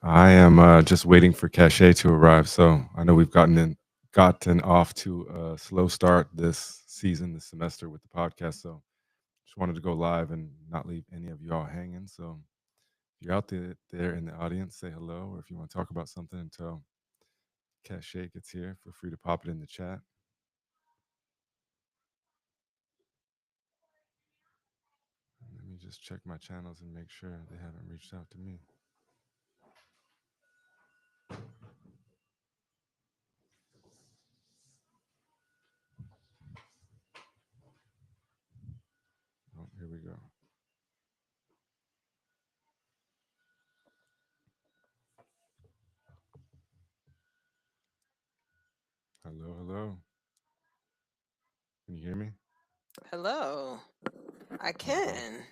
I am just waiting for Cachet to arrive. So I know we've gotten off to a slow start this season, this semester with the podcast. So just wanted to go live and not leave any of y'all hanging. So if you're out there in the audience, say hello, or if you want to talk about something until Cachet gets here, feel free to pop it in the chat. Let me just check my channels and make sure they haven't reached out to me. Oh, here we go. Hello, hello. Can you hear me? Hello. I All right. can.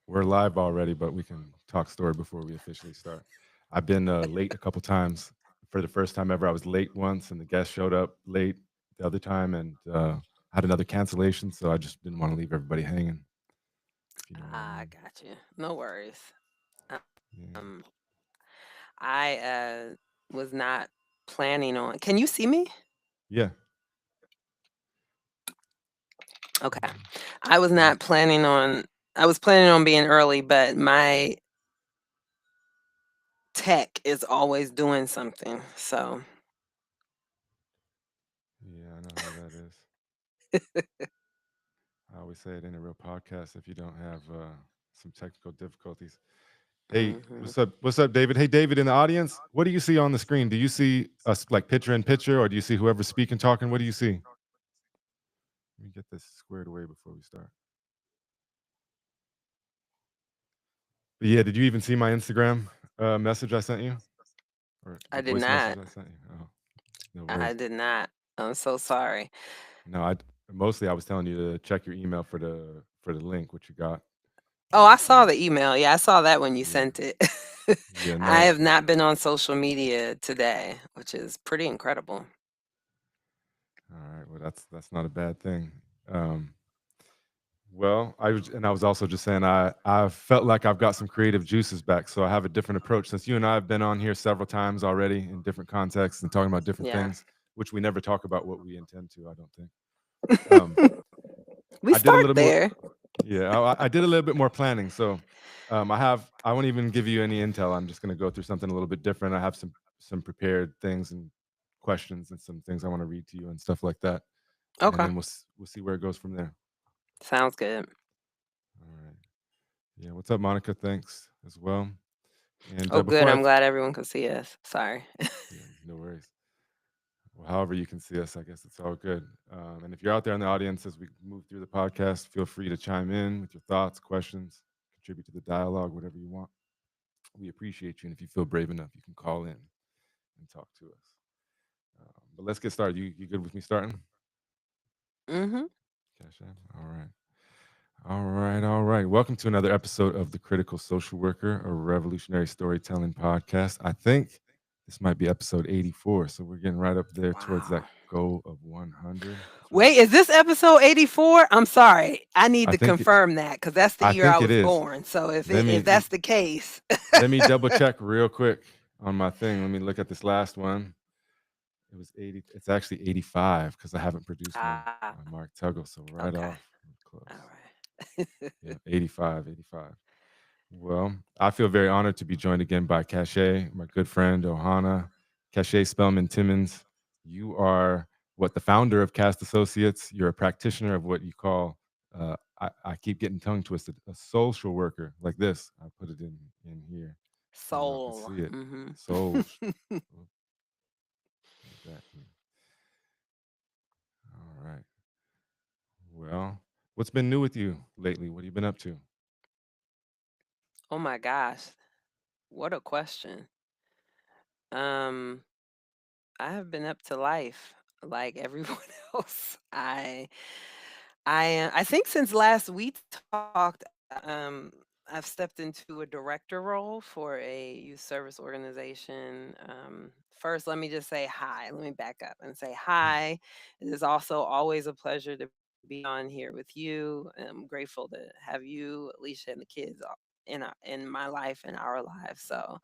We're live already, but we can talk story before we officially start. I've been late a couple times. For the first time ever, I was late once, and the guest showed up late the other time, and had another cancellation. So I just didn't want to leave everybody hanging, if you know what I I mean. got you. No worries. Yeah, Um, I was not planning on. Can you see me? yeah, Okay. I was yeah, not planning on. I was planning on being early, but my tech is always doing something. So, yeah. I know how that is. I always say it in a real podcast if you don't have some technical difficulties. Hey, hmm what's up? What's up, David? Hey, David, in the audience, what do you see on the screen? Do you see us like picture in picture, or do you see whoever's speaking, talking? What do you see? Let me get this squared away before we start. But yeah, did you even see my Instagram message I sent you, or I the did voice message not. I sent you? Oh, no I worries. did not. I'm so sorry. No, I mostly I was telling you to check your email for the link, what you got. Oh, I saw So the email. Yeah, I saw that when you yeah, sent it. yeah, I no, have not been on social media today, which is pretty incredible. all right. Well, that's not a bad thing. Um, Well, I was also just saying I felt like I've got some creative juices back, so I have a different approach since you and I have been on here several times already in different contexts and talking about different Yeah. things, which we never talk about what we intend to. I don't think. Um, We I did a start little more. there. Yeah, I did a little bit more planning. So, I won't even give you any intel. I'm just going to go through something a little bit different. I have some prepared things and questions and some things I want to read to you and stuff like that, and Okay. then we'll see where it goes from there. Sounds good. All right. Yeah. What's up, Monica? Thanks as well. And Oh, good. before I'm glad everyone could see us. Sorry. yeah, no worries. Well, however you can see us, I guess it's all good. And if you're out there in the audience as we move through the podcast, feel free to chime in with your thoughts, questions, contribute to the dialogue, whatever you want. We appreciate you. And if you feel brave enough, you can call in and talk to us. But let's get started. You good with me starting? hmm Cash App? All right. All right. All right. Welcome to another episode of The Critical Social Worker, a revolutionary storytelling podcast. I think this might be episode 84. So we're getting right up there towards Wow. that goal of 100. That's right. Wait, is this episode 84? I'm sorry. I need I to think it, confirm that because that's the I year I think it was is. born. So Let if me that's the case, let me double check real quick on my thing. Let me look at this last one. It was 80. It's actually 85 because I haven't produced one ah, by Mark Tuggle. So right okay, off, all close. right. Yeah, 85, 85. Well, I feel very honored to be joined again by Cache, my good friend Ohana. Cache Spellman-Timmons, you are what the founder of Cast Associates. You're a practitioner of what you call, I keep getting tongue twisted, a social worker like this. I put it in here so y'all can Soul. see it. hmm Soul. What does that mean? All right. Well, what's been new with you lately? What have you been up to? Oh my gosh, what a question. Um, I have been up to life like everyone else. I think since last we talked, I've stepped into a director role for a youth service organization. First, let me just say hi. Let me back up and say hi. It is also always a pleasure to be on here with you. I'm grateful to have you, Alicia, and the kids in my life, in our lives. So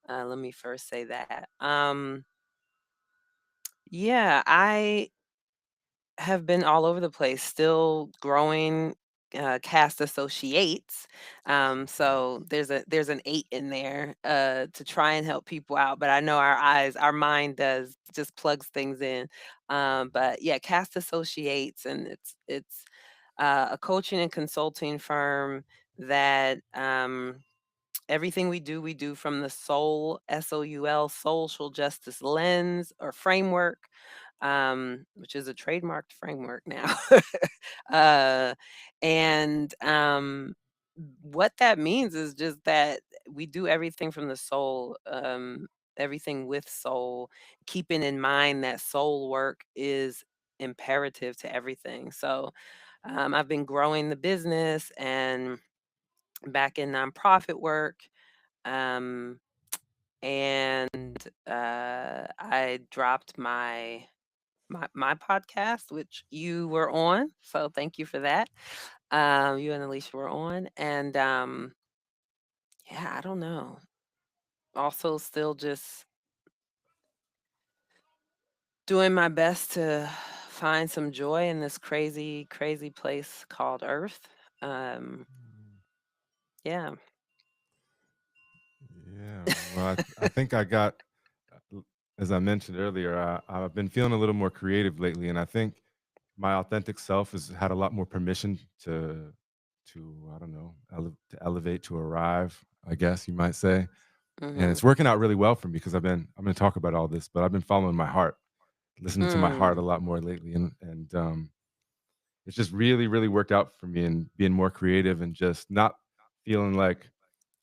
let me first say that. Yeah, I have been all over the place, still growing, cast associates. So there's an eight in there to try and help people out. But I know our mind does just plugs things in. But yeah, cast associates, and it's a coaching and consulting firm that everything we do from the social justice lens or framework, which is a trademarked framework now. uh, and what that means is just that we do everything from the soul, everything with soul, keeping in mind that soul work is imperative to everything. So I've been growing the business and back in nonprofit work. Um, and I dropped my podcast, which you were on. So thank you for that. You and Alicia were on, and yeah, I don't know. Also, still just doing my best to find some joy in this crazy, crazy place called Earth. Um, yeah. Yeah. Well, I think I got, as I mentioned earlier, I've been feeling a little more creative lately, and I think my authentic self has had a lot more permission to I don't know, to elevate, to arrive, I guess you might say. And Mhm. it's working out really well for me because I'm going to talk about all this, but I've been following my heart, listening to my heart a Mm. lot more lately, and it's just really, really worked out for me and being more creative and just not feeling like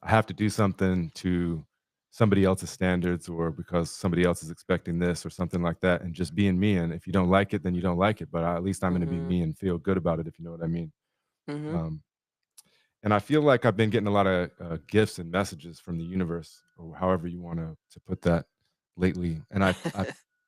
I have to do something to somebody else's standards or because somebody else is expecting this or something like that, and just being me. And if you don't like it, then you don't like it. But at least I'm going to be Mhm. me and feel good about it, if you know what I mean. Mhm. Um, and I feel like I've been getting a lot of gifts and messages from the universe, or however you want to put that, lately. And I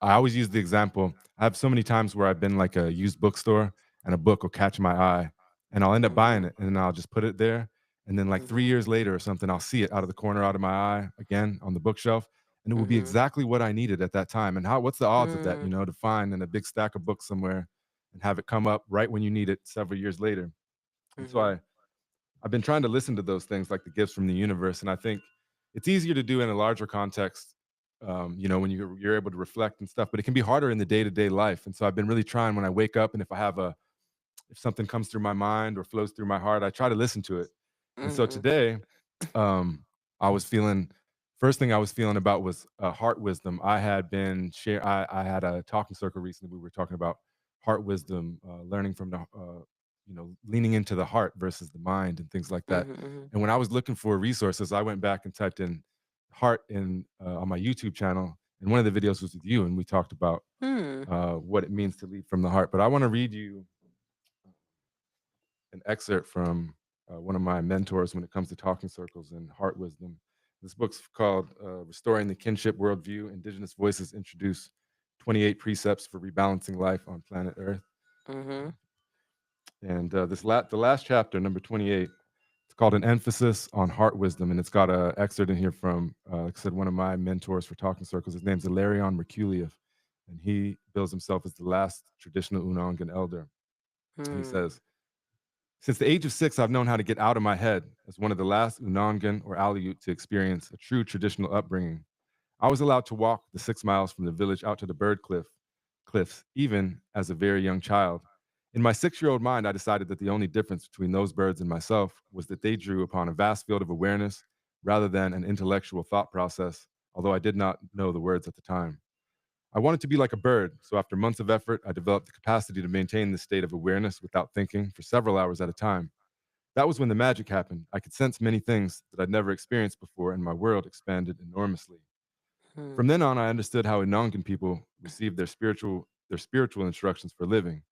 always use the example. I have so many times where I've been like a used bookstore, and a book will catch my eye, and I'll end up buying Mhm. it, and then I'll just put it there. And then like 3 Mhm. years later or something, I'll see it out of the corner out of my eye again on the bookshelf, and it will be Mhm. exactly what I needed at that time. And what's the odds of that, Mm. to find in a big stack of books somewhere and have it come up right when you need it several years later. And so Mhm. I've been trying to listen to those things like the gifts from the universe, and I think it's easier to do in a larger context, when you're able to reflect and stuff. But it can be harder in the day to day life. And so I've been really trying when I wake up, and if something comes through my mind or flows through my heart, I try to listen to it. And so Mhm. today, um, I was feeling. First thing I was feeling about was heart wisdom. I had a talking circle recently. We were talking about heart wisdom, learning from leaning into the heart versus the mind and things like that. Mhm. Mhm. And when I was looking for resources, I went back and typed in heart in on my YouTube channel, and one of the videos was with you, and we talked about Hmm. what it means to lead from the heart. But I want to read you an excerpt from one of my mentors when it comes to talking circles and heart wisdom. This book's called Restoring the Kinship Worldview. Indigenous Voices Introduce 28 Precepts for Rebalancing Life on Planet Earth. Mhm. And the last chapter, number 28, it's called An Emphasis on Heart Wisdom. And it's got an excerpt in here from, like I said, one of my mentors for talking circles. His name's Ilarion Merkuliev, and he bills himself as the last traditional Unangan elder. And he Hmm. says, since the age of 6, I've known how to get out of my head as one of the last Unangan or Aleut to experience a true traditional upbringing. I was allowed to walk the 6 miles from the village out to the cliffs, even as a very young child. In my 6-year-old mind, I decided that the only difference between those birds and myself was that they drew upon a vast field of awareness rather than an intellectual thought process, although I did not know the words at the time. I wanted to be like a bird, so after months of effort, I developed the capacity to maintain this state of awareness without thinking for several hours at a time. That was when the magic happened. I could sense many things that I'd never experienced before, and my world expanded enormously. From Hmm. then on, I understood how Inangan people received their spiritual instructions for living,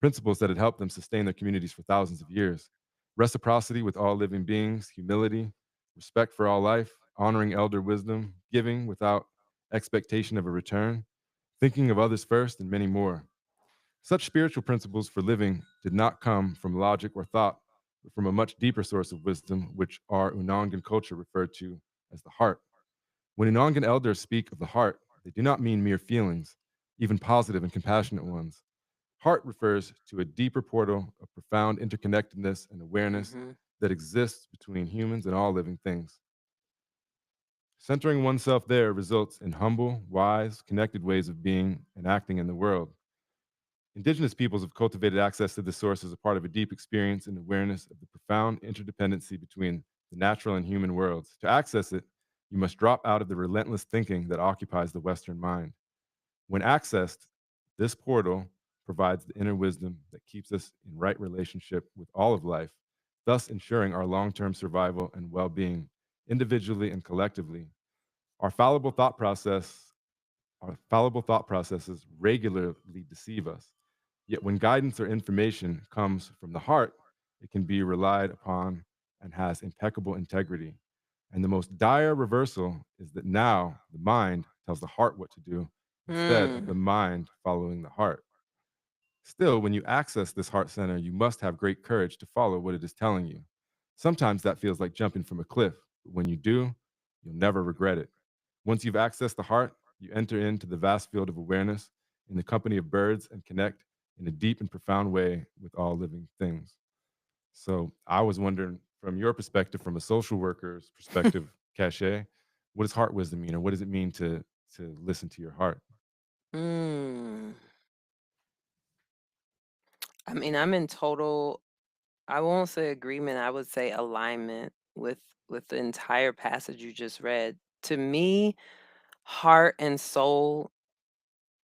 principles that had helped them sustain their communities for thousands of years. Reciprocity with all living beings, humility, respect for all life, honoring elder wisdom, giving without expectation of a return, thinking of others first, and many more. Such spiritual principles for living did not come from logic or thought. but from a much deeper source of wisdom, which our Unangan culture referred to as the heart. When Unangan elders speak of the heart, they do not mean mere feelings, even positive and compassionate ones. Heart refers to a deeper portal of profound interconnectedness and awareness Mhm. that exists between humans and all living things. Centering oneself there results in humble, wise, connected ways of being and acting in the world. Indigenous peoples have cultivated access to this source as a part of a deep experience and awareness of the profound interdependency between the natural and human worlds. To access it, you must drop out of the relentless thinking that occupies the Western mind. When accessed, this portal provides the inner wisdom that keeps us in right relationship with all of life, thus ensuring our long term survival and well being, individually and collectively. Our fallible thought process our fallible thought processes regularly deceive us. Yet, when guidance or information comes from the heart, it can be relied upon and has impeccable integrity. And the most dire reversal is that now the mind tells the heart what to do instead of Mm. the mind following the heart. Still, when you access this heart center, you must have great courage to follow what it is telling you. Sometimes that feels like jumping from a cliff, but when you do, you'll never regret it. Once you've accessed the heart, you enter into the vast field of awareness in the company of birds and connect in a deep and profound way with all living things. So I was wondering, from your perspective, from a social worker's perspective, Cachet, what does heart wisdom mean, or what does it mean to listen to your heart? Mm. I mean, I'm in total, I won't say agreement, I would say alignment with the entire passage you just read. To me, heart and soul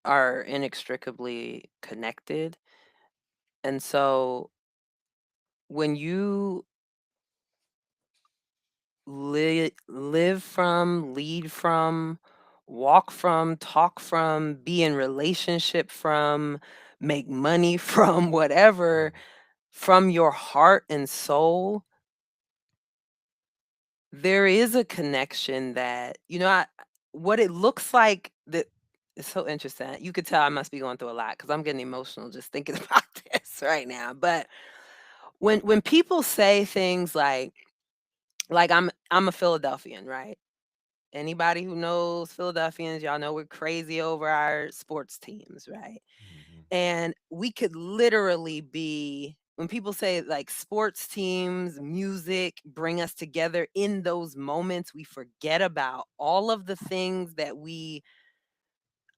are inextricably connected. And so when you live from, lead from, walk from, talk from, be in relationship from, make money from, whatever, from your heart and soul, there is a connection that, what it looks like that is so interesting. You could tell I must be going through a lot because I'm getting emotional just thinking about this right now. But when people say things like I'm a Philadelphian, right? Anybody who knows Philadelphians, y'all know we're crazy over our sports teams, right? Mhm. And we could literally be, when people say like sports teams, music bring us together in those moments, we forget about all of the things that we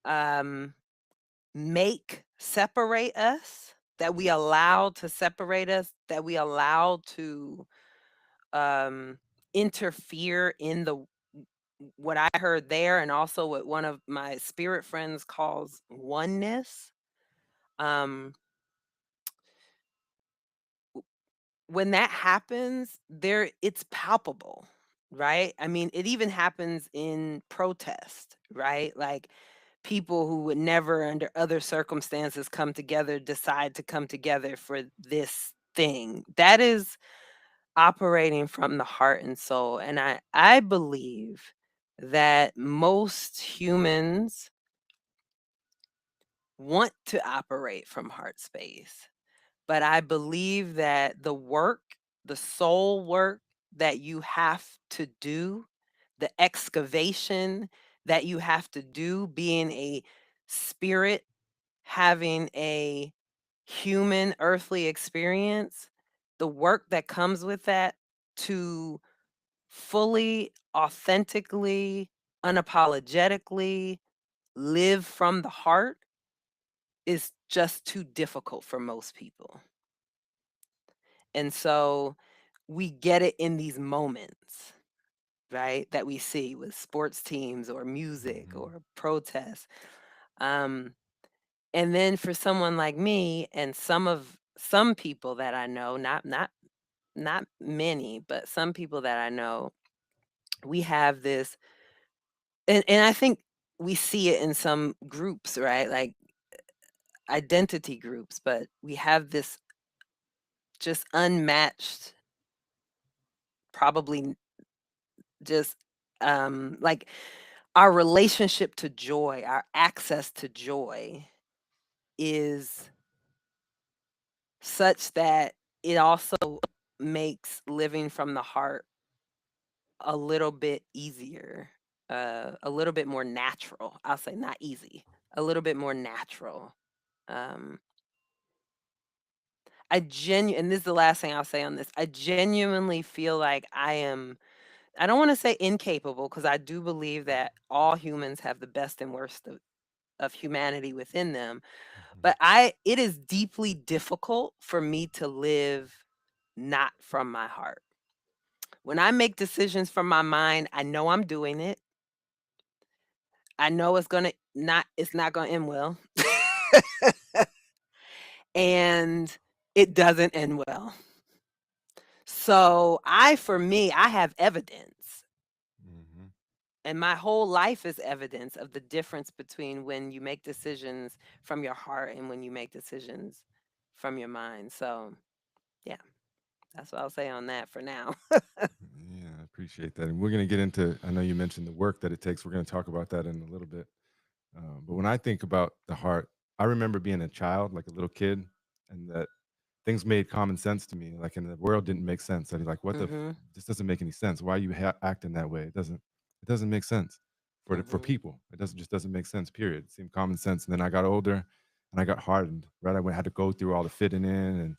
um, make separate us, that we allow to separate us, that we allow to um, interfere in the what I heard there, and also what one of my spirit friends calls oneness. Um, when that happens, there it's palpable, right? I mean, it even happens in protest, right? Like people who would never under other circumstances come together decide to come together for this thing. That is operating from the heart and soul. And I believe that most humans want to operate from heart space. But I believe that the work, the soul work that you have to do, the excavation that you have to do, being a spirit, having a human earthly experience, the work that comes with that to fully, authentically, unapologetically live from the heart is just too difficult for most people. And so we get it in these moments, right? That we see with sports teams or music Mhm. or protests. Um, and then for someone like me and some people that I know, not many, but some people that I know, we have this, and I think we see it in some groups, right? Like identity groups, but we have this just unmatched, probably just like our relationship to joy, our access to joy is such that it also makes living from the heart a little bit easier, a little bit more natural. I'll say not easy, a little bit more natural. Um, and this is the last thing I'll say on this. I genuinely feel like I don't want to say incapable because I do believe that all humans have the best and worst of humanity within them. Mhm. But it is deeply difficult for me to live not from my heart. When I make decisions from my mind, I know I'm doing it. I know it's not gonna end well. And it doesn't end well. So for me, I have evidence. Mhm. And my whole life is evidence of the difference between when you make decisions from your heart and when you make decisions from your mind. So yeah, that's what I'll say on that for now. Yeah, I appreciate that. And we're going to get into, I know you mentioned the work that it takes. We're going to talk about that in a little bit. But when I think about the heart, I remember being a child, like a little kid, and that things made common sense to me. Like, and the world didn't make sense. I'd be like, Mhm. this doesn't make any sense. Why are you acting that way? It doesn't make sense for Mhm. people. Just doesn't make sense, period. It seemed common sense. And then I got older and I got hardened, right? Had to go through all the fitting in and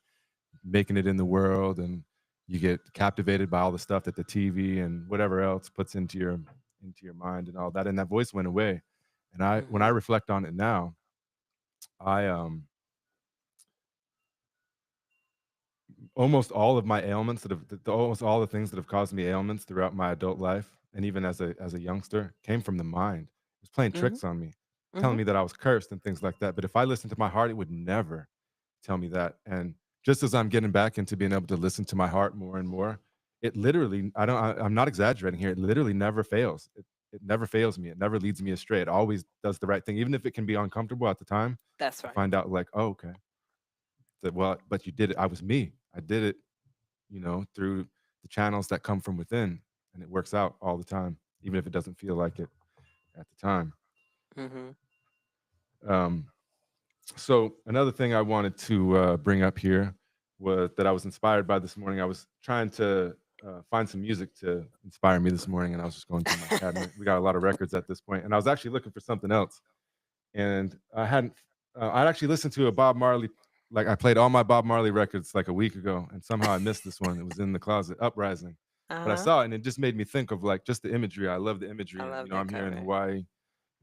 making it in the world, and you get captivated by all the stuff that the TV and whatever else puts into your mind and all that, and that voice went away. And when I Mhm. reflect on it now, I almost all of my ailments almost all the things that have caused me ailments throughout my adult life and even as a youngster came from the mind. It was playing Mhm. tricks on me, telling Mhm. me that I was cursed and things like that. But if I listened to my heart, it would never tell me that. And just as I'm getting back into being able to listen to my heart more and more, it literally, I'm not exaggerating here. It literally never fails. It never fails me. It never leads me astray. It always does the right thing, even if it can be uncomfortable at the time. That's I right. find out like, oh, okay, that well, but you did it. I was me. I did it, through the channels that come from within, and it works out all the time, even if it doesn't feel like it at the time. Mhm. Um, So another thing I wanted to bring up here was that I was inspired by this morning. I was trying to find some music to inspire me this morning, and I was just going through my cabinet. We got a lot of records at this point, and I was actually looking for something else. And I hadn't. I'd actually listened to a Bob Marley. Like I played all my Bob Marley records like a week ago, and somehow I missed this one. It was in the closet, Uprising. But I Uh-huh. saw it, and it just made me think of like just the imagery. I love the I imagery, and love that I'm here in cover. Hawaii,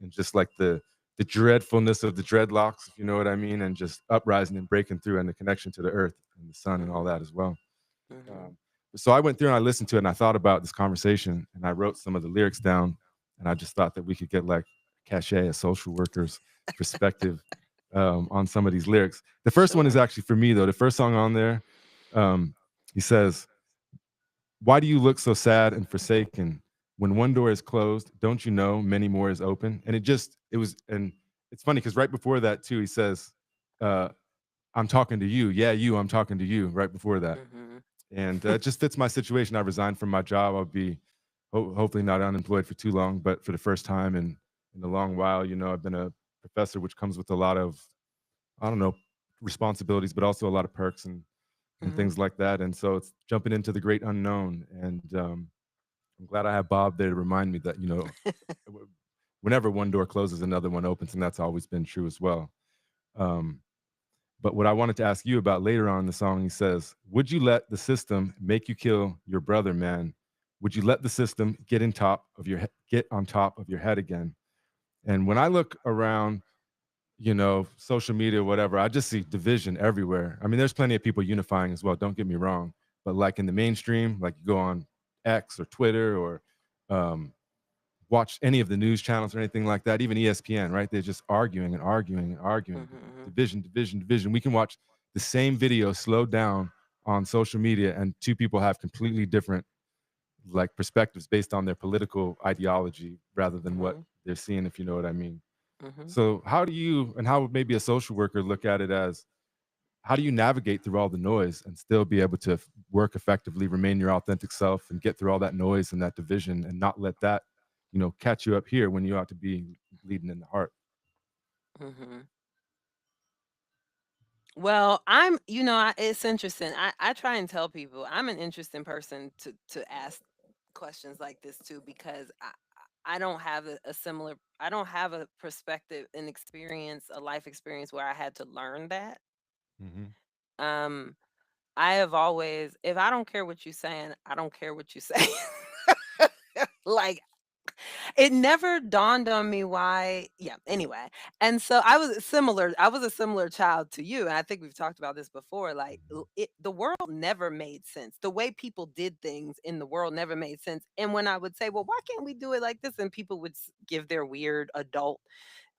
and just like the dreadfulness of the dreadlocks, if you know what I mean, and just uprising and breaking through, and the connection to the earth and the sun and all Mhm. that as well. Mhm. Um, so I went through and I listened to it, and I thought about this conversation, and I wrote some of the lyrics down, and I just thought that we could get like cachet, a social worker's perspective on some of these lyrics. The first one is Sure. actually for me though. The first song on there, um, he says, "Why do you look so sad and forsaken? When one door is closed, don't you know many more is open?" And and it's funny because right before that too, he says, uh, "I'm talking to you. Yeah, you. I'm talking to you." Right before that, Mhm. and it just fits my situation. I resigned from my job. I'll be hopefully not unemployed for too long, but for the first time in a long while, I've been a professor, which comes with a lot of I don't know responsibilities, but also a lot of perks and Mhm. things like that. And so it's jumping into the great unknown, and I'm glad I have Bob there to remind me that, whenever one door closes, another one opens, and that's always been true as well. Um, but what I wanted to ask you about later on in the song, he says, "Would you let the system make you kill your brother, man? Would you let the system get on top of your head again?" And when I look around, social media, whatever, I just see division everywhere. I mean, there's plenty of people unifying as well. Don't get me wrong, but like in the mainstream, like you go on X or Twitter or um, watch any of the news channels or anything like that, even ESPN, right? They're just arguing and arguing and arguing. Mhm. Mhm. Division, division, division. We can watch the same video slowed down on social media, and two people have completely different like perspectives based on their political ideology rather than what Mhm. they're seeing, if you know what I mean. Mhm. So how do you and how would maybe a social worker look at it as how do you navigate through all the noise and still be able to work effectively, remain your authentic self, and get through all that noise and that division, and not let that, catch you up here when you ought to be leading in the heart? Mhm. Well, it's interesting. I try and tell people I'm an interesting person to ask questions like this too, because I don't have a similar, I don't have a perspective, an experience, a life experience where I had to learn that. Hmm. Um, I have always, if I don't care what you're saying, I don't care what you say. Like, it never dawned on me why, yeah, anyway. And so I was a similar child to you, and I think we've talked about this before. Like, the world never made sense. The way people did things in the world never made sense. And when I would say, well, why can't we do it like this, and people would give their weird adult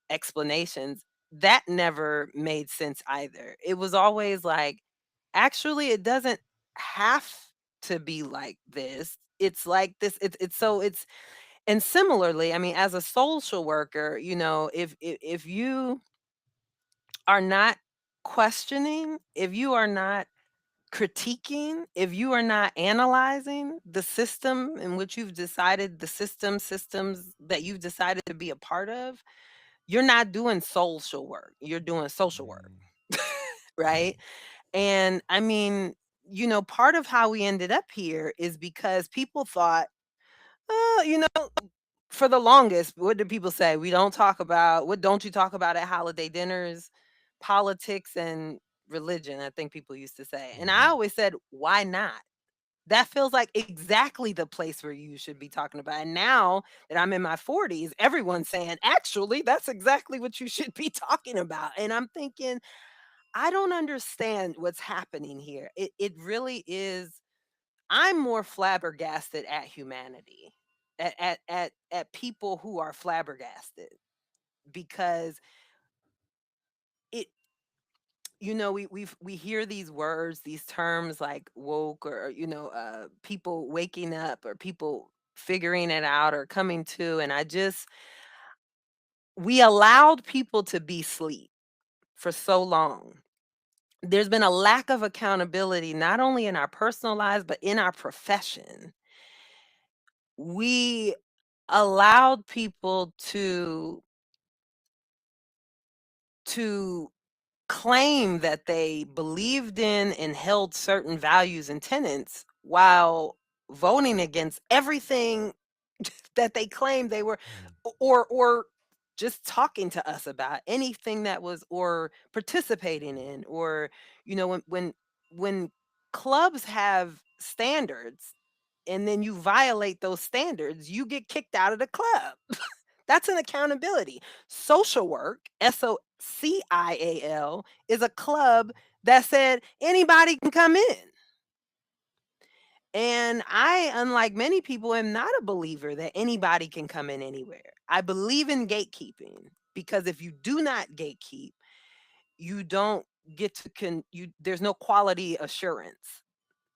explanations, that never made sense either. It was always like, actually, it doesn't have to be like this. It's like this. It's and similarly, I mean, as a social worker, if you are not questioning, if you are not critiquing, if you are not analyzing the system in which you've decided, the systems that you've decided to be a part of, you're not doing social work. You're doing social work, right? And I mean, part of how we ended up here is because people thought, oh, for the longest, what did people say? We don't talk about, what don't you talk about at holiday dinners? Politics and religion, I think people used to say. And I Hmm. always said, why not? That feels like exactly the place where you should be talking about. And now that I'm in my 40s, everyone's saying, actually, that's exactly what you should be talking about. And I'm thinking, I don't understand what's happening here. It really is. I'm more flabbergasted at humanity, at people who are flabbergasted, because it we hear these words, these terms like woke, or people waking up, or people figuring it out or coming to, and I just we allowed people to be sleep for so long. There's been a lack of accountability, not only in our personal lives but in our profession. We allowed people to claim that they believed in and held certain values and tenets while voting against everything that they claimed they were, or just talking to us about anything that was, or participating in, or when clubs have standards and then you violate those standards, you get kicked out of the club. That's an accountability. Social work, SOUCIal, is a club that said anybody can come in. And I, unlike many people, am not a believer that anybody can come in anywhere. I believe in gatekeeping, because if you do not gatekeep, you don't get to there's no quality assurance,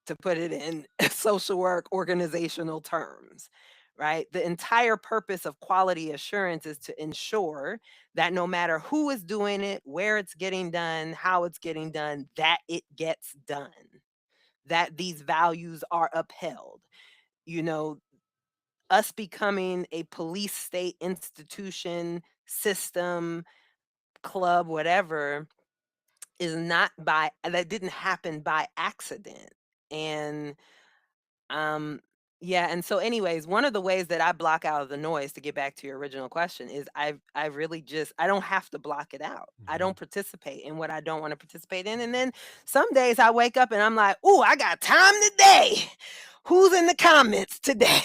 to put it in social work organizational terms, right? The entire purpose of quality assurance is to ensure that no matter who is doing it, where it's getting done, how it's getting done, that it gets done, that these values are upheld. You know, us becoming a police state institution, system, club, whatever, is not by that didn't happen by accident. And Um, yeah, and so anyways, one of the ways that I block out the noise, to get back to your original question, is I really just I don't have to block it out. I Hmm. don't participate in what I don't want to participate in. And then some days I wake up and I'm like, "Ooh, I got time today. Who's in the comments today?"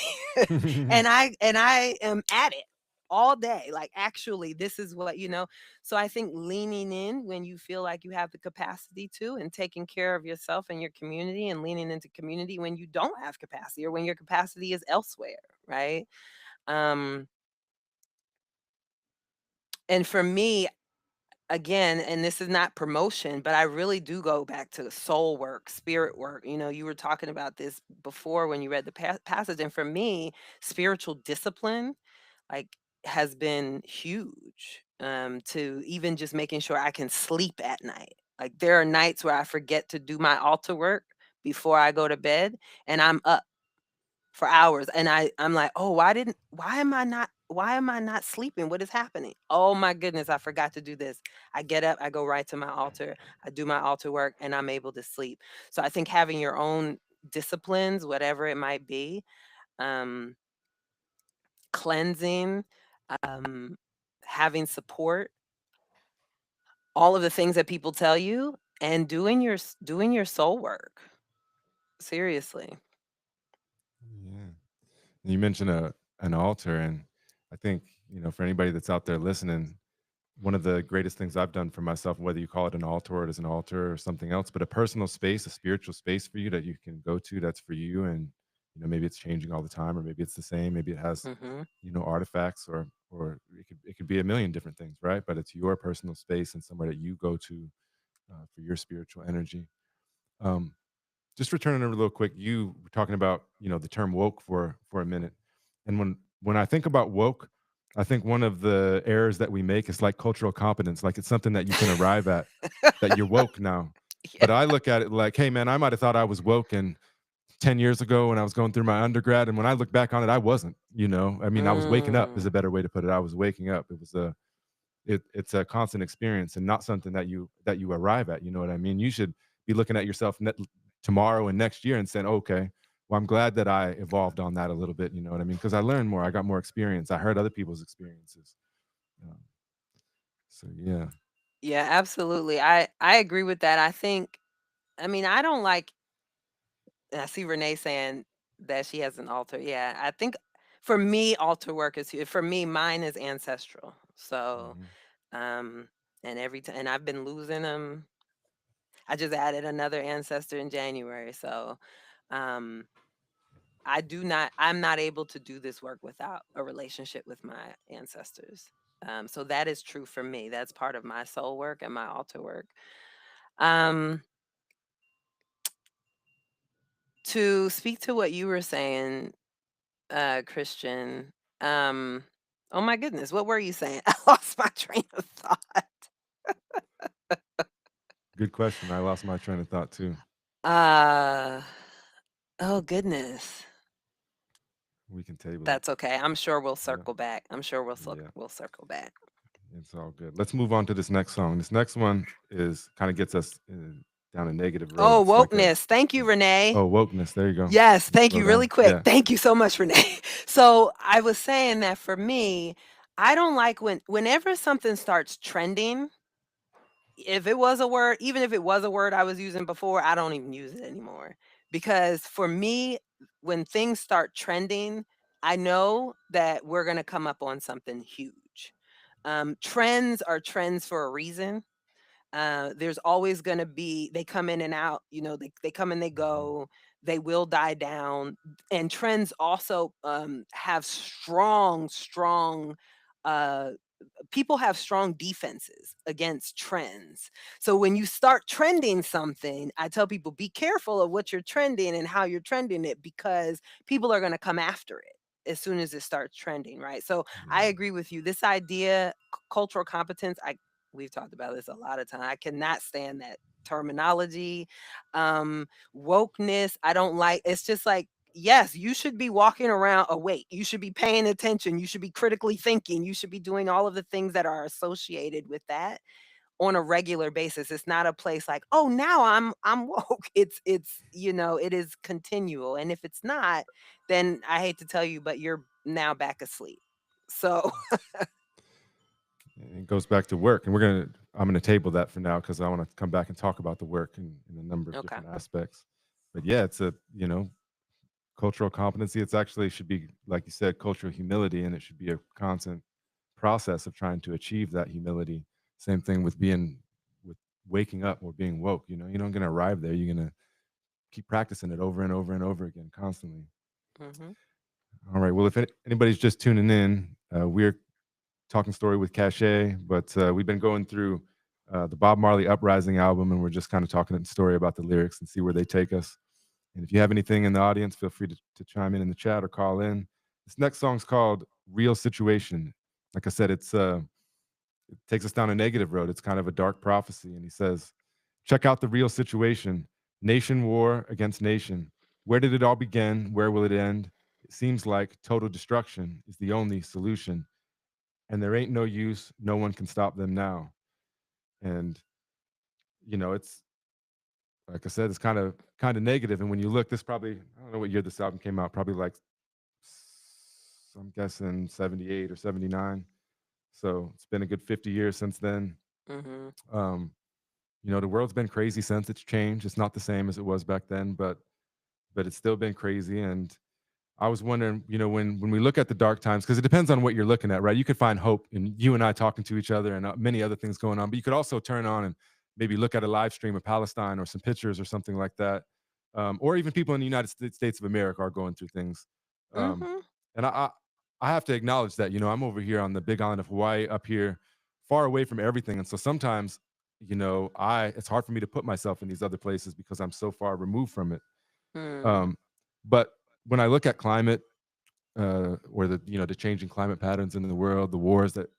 Hmm. And I am at it all day. Like, actually, this is what, so I think leaning in when you feel like you have the capacity to, and taking care of yourself and your community, and leaning into community when you don't have capacity, or when your capacity is elsewhere, right? Um and for me, again, and this is not promotion, but I really do go back to soul work, spirit work. You were talking about this before when you read the passage, and for me, spiritual discipline, like, has been huge, to even just making sure I can sleep at night. Like, there are nights where I forget to do my altar work before I go to bed, and I'm up for hours, and I'm like, "Oh, why am I not why am I not sleeping? What is happening? Oh my goodness, I forgot to do this. I get up, I go right to my altar, I do my altar work, and I'm able to sleep. So I think having your own disciplines, whatever it might be, um, cleansing, um, having support, all of the things that people tell you, and doing your soul work. Seriously. Yeah. You mentioned an altar, and I think, for anybody that's out there listening, one of the greatest things I've done for myself, whether you call it an altar or it is an altar or something else, but a personal space, a spiritual space for you that you can go to that's for you. And, maybe it's changing all the time, or maybe it's the same. Maybe it has, Mhm. artifacts, or it could be a million different things, right? But it's your personal space and somewhere that you go to for your spiritual energy. Um, just returning over real quick, you were talking about, the term woke for a minute. And when I think about woke, I think one of the errors that we make is like cultural competence, like it's something that you can arrive at, that you're woke now. Yeah. But I look at it like, hey man, I might have thought I was woke and 10 years ago when I was going through my undergrad, and when I look back on it, I wasn't, I mean, I was waking up is Mm. a better way to put it. I was waking up. It's a constant experience and not something that you arrive at. You know what I mean? You should be looking at yourself tomorrow and next year and saying, okay, well, I'm glad that I evolved on that a little bit. You know what I mean? Because I learned more. I got more experience. I heard other people's experiences. Um, so yeah. Yeah, absolutely. I agree with that. I mean, I don't like and I see Renee saying that she has an altar. Yeah, I think for me, altar work is huge. For me, mine is ancestral. So, Hmm. um, and every time, and I've been losing them. I just added another ancestor in January. So, um, I'm not able to do this work without a relationship with my ancestors. So that is true for me. That's part of my soul work and my altar work. Um, to speak to what you were saying, Christian. Oh my goodness, what were you saying? I lost my train of thought. Good question. I lost my train of thought too. Uh, oh goodness. We can table it. That's okay. I'm sure we'll Yeah. circle back. I'm sure Yeah. we'll circle back. It's all good. Let's move on to this next song. This next one is kind of gets us down a negative road. Oh, It's like a, wokeness. Thank you, Renee. oh, wokeness. There you go. Yes, Let's thank slow you really down. quick. Yeah. Thank you so much, Renee. So I was saying that for me, I don't like whenever something starts trending, if it was a word, even if it was a word I was using before, I don't even use it anymore. Because for me, when things start trending, I know that we're going to come up on something huge. Trends are trends for a reason. There's always going to be, they come in and out, they come and they Hmm. go, they will die down. And trends also have strong, uh, people have strong defenses against trends. So when you start trending something, I tell people be careful of what you're trending and how you're trending it because people are going to come after it as soon as it starts trending, right? So I Yeah. agree with you. This idea, cultural competence, I we've talked about this a lot of time. I cannot stand that terminology. Wokeness, I don't like. It's just like yes, you should be walking around awake. You should be paying attention. You should be critically thinking. You should be doing all of the things that are associated with that on a regular basis. It's not a place like, "Oh, now I'm woke." It is continual. And if it's not, then I hate to tell you, but you're now back asleep. So, It goes back to work, and I'm gonna table that for now because I want to come back and talk about the work in a number of okay. different aspects. But yeah, it's a cultural competency. It's actually should be like you said, cultural humility, and it should be a constant process of trying to achieve that humility. Same thing with waking up or being woke. You're not gonna arrive there. You're gonna keep practicing it over and over and over again, constantly. Mhm. All right. Well, if anybody's just tuning in, we're talking story with Cachet, but we've been going through the Bob Marley Uprising album, and we're just kind of talking the story about the lyrics and see where they take us. And if you have anything in the audience, feel free to chime in the chat or call in. This next song's called "Real Situation." Like I said, it takes us down a negative road. It's kind of a dark prophecy, and he says, "Check out the real situation: nation war against nation. Where did it all begin? Where will it end? it seems like total destruction is the only solution, and there ain't no use. No one can stop them now. And it's like I said, it's kind of negative. And when you look, this probably I don't know what year this album came out. Probably like I'm guessing 78 or 79. So it's been a good 50 years since then. Mhm. Um, the world's been crazy since. It's changed. It's not the same as it was back then, but it's still been crazy. And I was wondering, when we look at the dark times, because it depends on what you're looking at, right? You could find hope in you and I talking to each other and many other things going on, but you could also turn on and maybe look at a live stream of Palestine or some pictures or something like that, or even people in the United States of America are going through things. Um, Mhm. and I have to acknowledge that, I'm over here on the Big Island of Hawaii, up here, far away from everything, and so sometimes, I it's hard for me to put myself in these other places because I'm so far removed from it. Mm. Um, but when I look at climate, or the changing climate patterns in the world, the wars that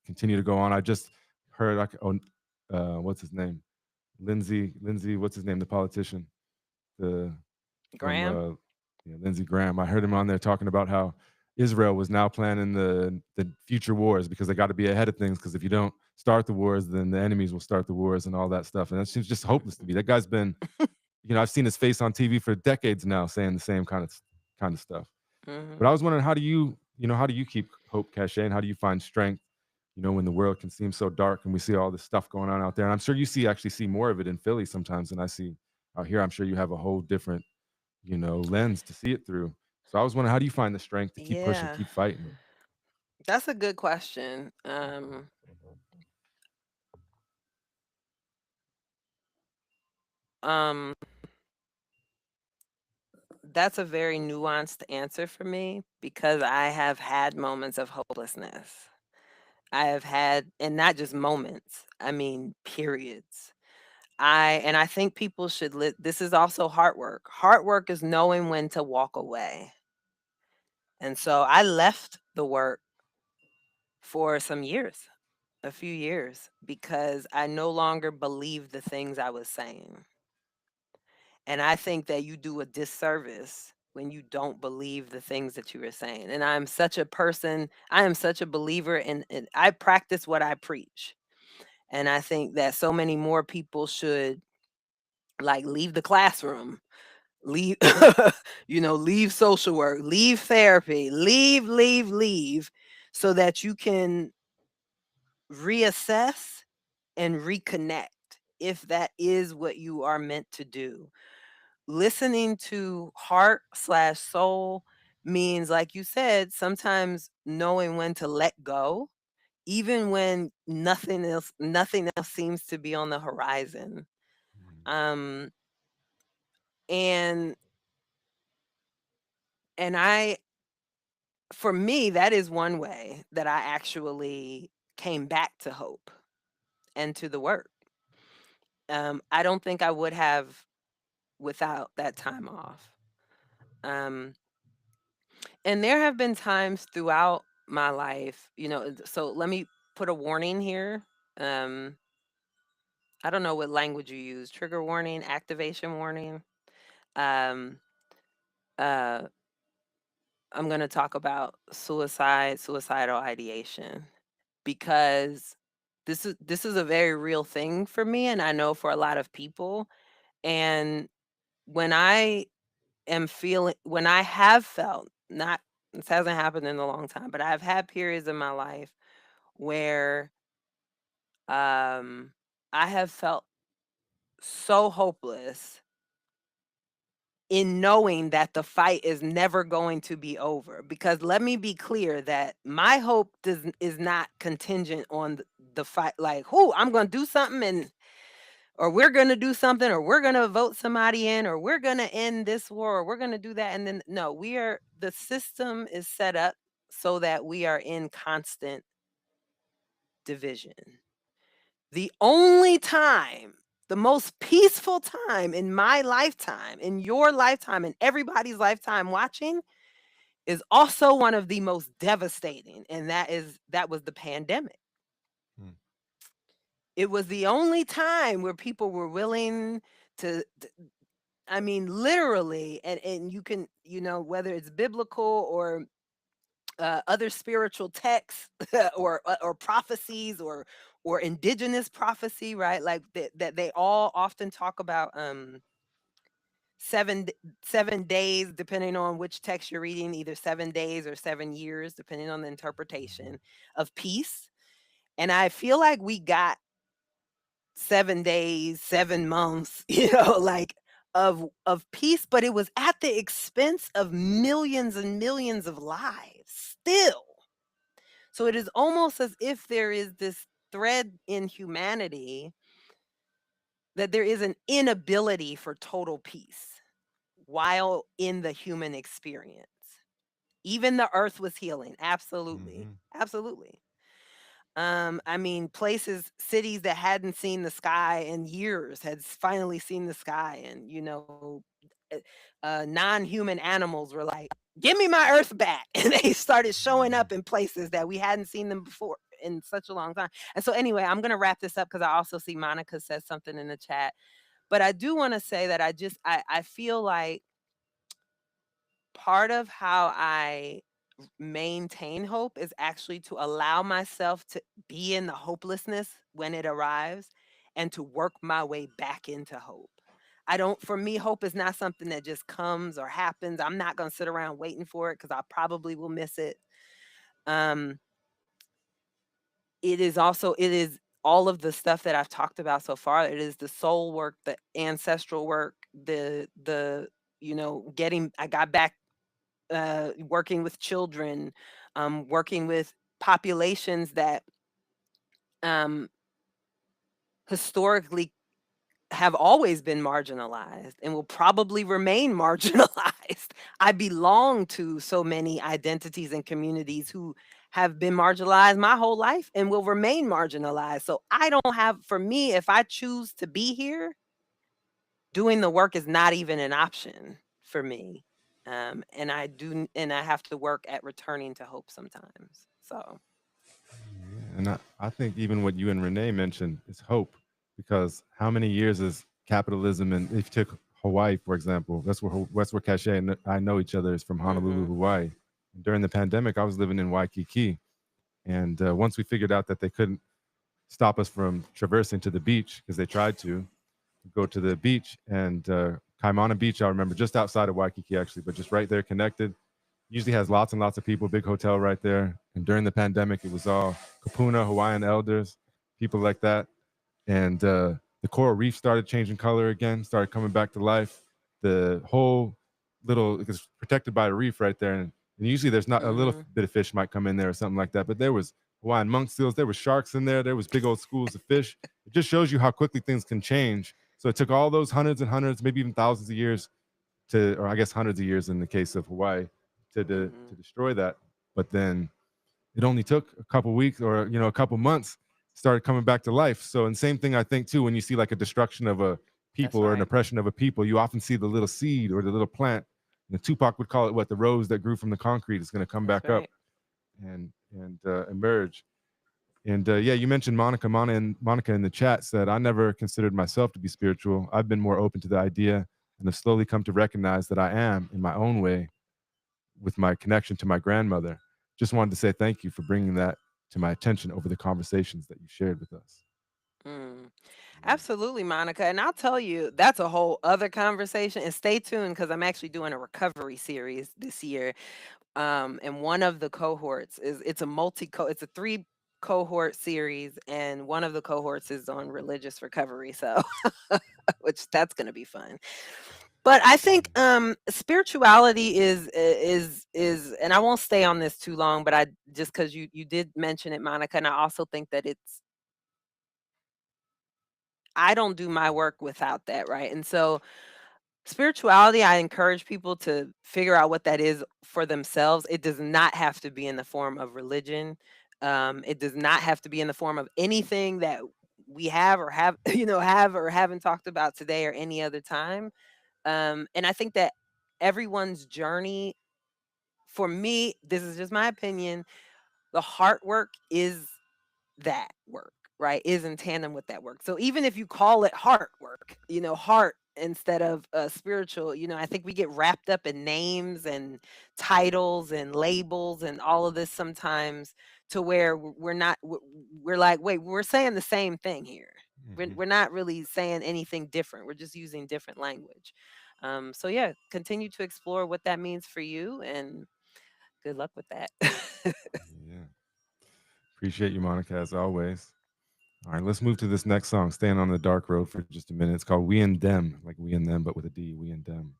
continue to go on. I just heard like what's his name, Lindsey, what's his name, the politician, the from Graham? Lindsey Graham. I heard him on there talking about how Israel was now planning the future wars because they got to be ahead of things because if you don't start the wars, then the enemies will start the wars and all that stuff. And that seems just hopeless to me. That guy's been, I've seen his face on TV for decades now saying the same kind of stuff. But I Mhm. was wondering, how do you keep hope, cachet, and how do you find strength, when the world can seem so dark and we see all this stuff going on out there? And I'm sure you actually see more of it in Philly sometimes than I see out here. I'm sure you have a whole different, lens to see it through. So I was wondering, how do you find the strength to keep pushing, Yeah. keep fighting? That's a good question. Um, that's a very nuanced answer for me because I have had moments of hopelessness. I have had, and not just moments, I mean periods. I think people should this is also hard work. Hard work is knowing when to walk away. And so I left the work for some years, a few years, because I no longer believed the things I was saying. And I think that you do a disservice when you don't believe the things that you were saying. And I'm such a person, I am such a believer in I practice what I preach. And I think that so many more people should like leave the classroom, leave leave social work, leave therapy, leave so that you can reassess and reconnect if that is what you are meant to do. Listening to heart slash soul means, like you said, sometimes knowing when to let go, even when nothing else seems to be on the horizon. Um, and and I for me, that is one way that I actually came back to hope and to the work. I don't think I would have without that time off. Um, and there have been times throughout my life, so let me put a warning here. Um, I don't know what language you use, trigger warning, activation warning. Um, uh, I'm going to talk about suicidal ideation because this is a very real thing for me and I know for a lot of people. And when when I have felt, not this hasn't happened in a long time, but I've had periods in my life where um I have felt so hopeless in knowing that the fight is never going to be over, because let me be clear that my hope is not contingent on the fight, like, who I'm going to do something, and or we're going to do something, or we're going to vote somebody in, or we're going to end this war, or we're going to do that. And then no, the system is set up so that we are in constant division. The only time, the most peaceful time in my lifetime, in your lifetime, in everybody's lifetime watching, is also one of the most devastating, and that was the pandemic. Hmm. It was the only time where people were willing to I mean, literally, and you can, whether it's biblical or other spiritual texts or prophecies or indigenous prophecy, right? Like that they all often talk about 7 days, depending on which text you're reading, either 7 days or 7 years, depending on the interpretation of peace. And I feel like we got 7 days, 7 months, like of peace, but it was at the expense of millions and millions of lives still. So it is almost as if there is this thread in humanity that there is an inability for total peace while in the human experience. Even the earth was healing. Absolutely. Hmm. Absolutely. I mean, cities that hadn't seen the sky in years had finally seen the sky, and uh, non-human animals were like, "Give me my Earth back," and they started showing up in places that we hadn't seen them before in such a long time. And so, anyway, I'm gonna wrap this up because I also see Monica said something in the chat, but I do want to say that I feel like part of how I maintain hope is actually to allow myself to be in the hopelessness when it arrives and to work my way back into hope. I don't, for me, hope is not something that just comes or happens. I'm not going to sit around waiting for it because I probably will miss it. Um, it is all of the stuff that I've talked about so far. It is the soul work, the ancestral work, I got back working with children, working with populations that um, historically have always been marginalized and will probably remain marginalized. I belong to so many identities and communities who have been marginalized my whole life and will remain marginalized. So I don't have, for me, if I choose to be here, doing the work is not even an option for me. And I have to work at returning to hope sometimes. So, Yeah, and I think even what you and Renee mentioned is hope, because how many years is capitalism? And if you took Hawaii, for example, that's where Cache and I know each other is from Honolulu, mhm, Hawaii. During the pandemic, I was living in Waikiki, and once we figured out that they couldn't stop us from traversing to the beach because they tried to go to the beach and Kaimana Beach, I remember just outside of Waikiki actually, but just right there connected. Usually has lots and lots of people, big hotel right there. And during the pandemic, it was all Kapuna, Hawaiian elders, people like that. And the coral reef started changing color again, started coming back to life. The whole little, it's protected by a reef right there. And usually there's not a little mhm, bit of fish might come in there or something like that. But there was Hawaiian monk seals, there was sharks in there, there was big old schools of fish. It just shows you how quickly things can change. So it took all those hundreds and hundreds, maybe even thousands of years to, or I guess hundreds of years in the case of Hawaii, to mhm. destroy that. But then it only took a couple weeks or a couple months started coming back to life. So, and same thing I think too, when you see like a destruction of a people That's or an right. oppression of a people, you often see the little seed or the little plant. And Tupac would call it what, the rose that grew from the concrete is going to come That's back up right. and emerge. And yeah, you mentioned Monica in the chat said, I never considered myself to be spiritual. I've been more open to the idea and have slowly come to recognize that I am in my own way with my connection to my grandmother. Just wanted to say thank you for bringing that to my attention over the conversations that you shared with us. Mm. Yeah. Absolutely, Monica. And I'll tell you, that's a whole other conversation. And stay tuned because I'm actually doing a recovery series this year. And one of the cohorts it's a three cohort series, and one of the cohorts is on religious recovery. So, which that's going to be fun. But I think spirituality is, and I won't stay on this too long, but I just because you did mention it, Monica, and I also think that I don't do my work without that, right? And so spirituality, I encourage people to figure out what that is for themselves. It does not have to be in the form of religion. It does not have to be in the form of anything that we have or have, have or haven't talked about today or any other time. And I think that everyone's journey, for me, this is just my opinion, the heart work is that work, right? Is in tandem with that work. So even if you call it heart work, heart instead of spiritual. I think we get wrapped up in names and titles and labels and all of this sometimes, to where we're not, we're like, wait, we're saying the same thing here. Hmm. We're not really saying anything different. We're just using different language. So yeah, continue to explore what that means for you, and good luck with that. Yeah. Appreciate you, Monica, as always. All right, let's move to this next song, Staying on the Dark Road for just a minute. It's called We and Them, like we and them, but with a D, we and them.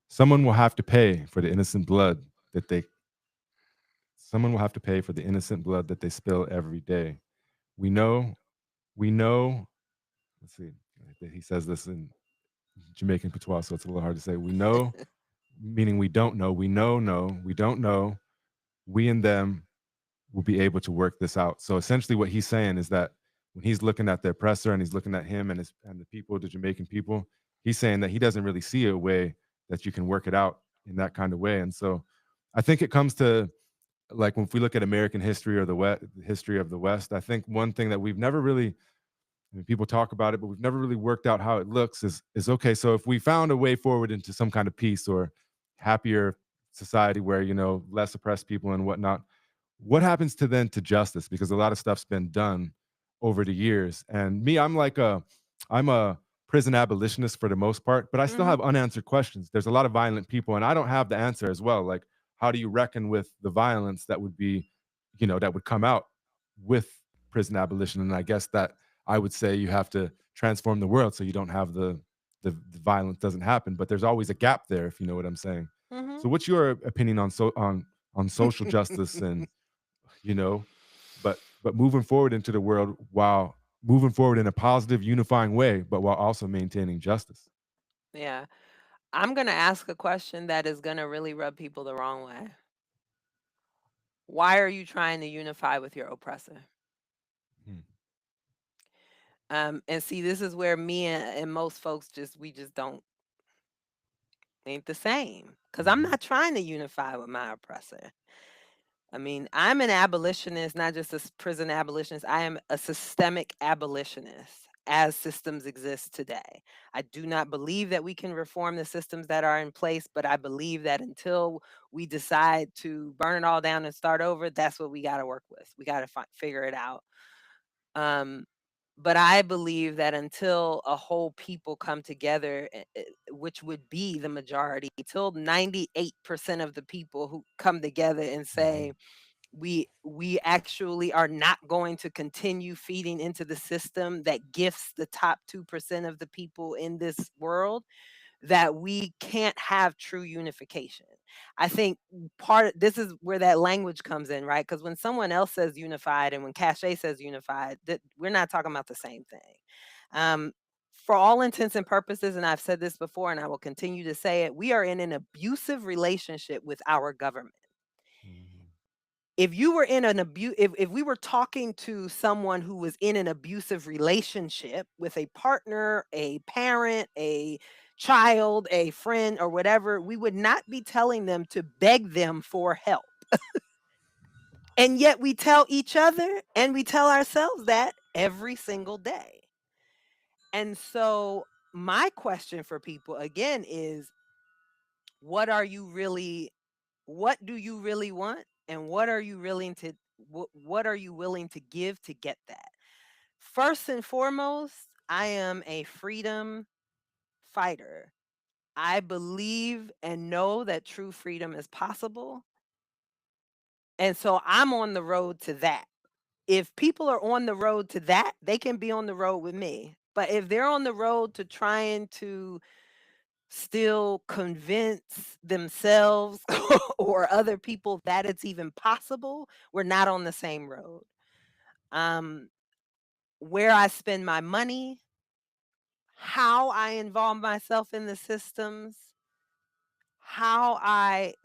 Someone will have to pay for the innocent blood that they someone will have to pay for the innocent blood that they spill every day. We know, we know, let's see, he says this in Jamaican patois, so it's a little hard to say. We know, meaning we don't know. We know, no, we don't know. We and them will be able to work this out. So essentially, what he's saying is that when he's looking at the oppressor and he's looking at him and the people, the Jamaican people, he's saying that he doesn't really see a way that you can work it out in that kind of way. And so, I think it comes to, like, when we look at American history or the history of the West, I think one thing that we've never really, I mean, people talk about it, but we've never really worked out how it looks. Is okay. So if we found a way forward into some kind of peace or happier society where less oppressed people and whatnot, what happens to then to justice? Because a lot of stuff's been done over the years. And me, I'm a prison abolitionist for the most part, but I still Hmm. have unanswered questions. There's a lot of violent people, and I don't have the answer as well. Like, how do you reckon with the violence that would be, that would come out with prison abolition? And I guess that I would say you have to transform the world so you don't have the violence doesn't happen. But there's always a gap there, if you know what I'm saying. Hmm. So, what's your opinion on on social justice and you know but moving forward into the world while moving forward in a positive unifying way, but while also maintaining justice? Yeah. I'm going to ask a question that is going to really rub people the wrong way. Why are you trying to unify with your oppressor? Hmm. And see, this is where me and most folks we just don't ain't the same. Because I'm Mhm. not trying to unify with my oppressor. I mean, I'm an abolitionist, not just a prison abolitionist. I am a systemic abolitionist as systems exist today. I do not believe that we can reform the systems that are in place, but I believe that until we decide to burn it all down and start over, that's what we got to work with. We got to figure it out. Um, but I believe that until a whole people come together, which would be the majority, till 98% of the people who come together and say, Mhm. we actually are not going to continue feeding into the system that gifts the top 2% of the people in this world, that we can't have true unification. I think this is where that language comes in, right? Because when someone else says unified and when Cache says unified, that we're not talking about the same thing. Um, for all intents and purposes, and I've said this before and I will continue to say it, we are in an abusive relationship with our government. Mhm. If you were in an if we were talking to someone who was in an abusive relationship with a partner, a parent, a child, a friend, or whatever, we would not be telling them to beg them for help. And yet we tell each other and we tell ourselves that every single day. And so my question for people again is, what are you really what do you really want, and what are you willing to give to get that? First and foremost, I am a freedom fighter. I believe and know that true freedom is possible, and so I'm on the road to that. If people are on the road to that, they can be on the road with me. But if they're on the road to trying to still convince themselves or other people that it's even possible, we're not on the same road. Um, where I spend my money, how I involve myself in the systems,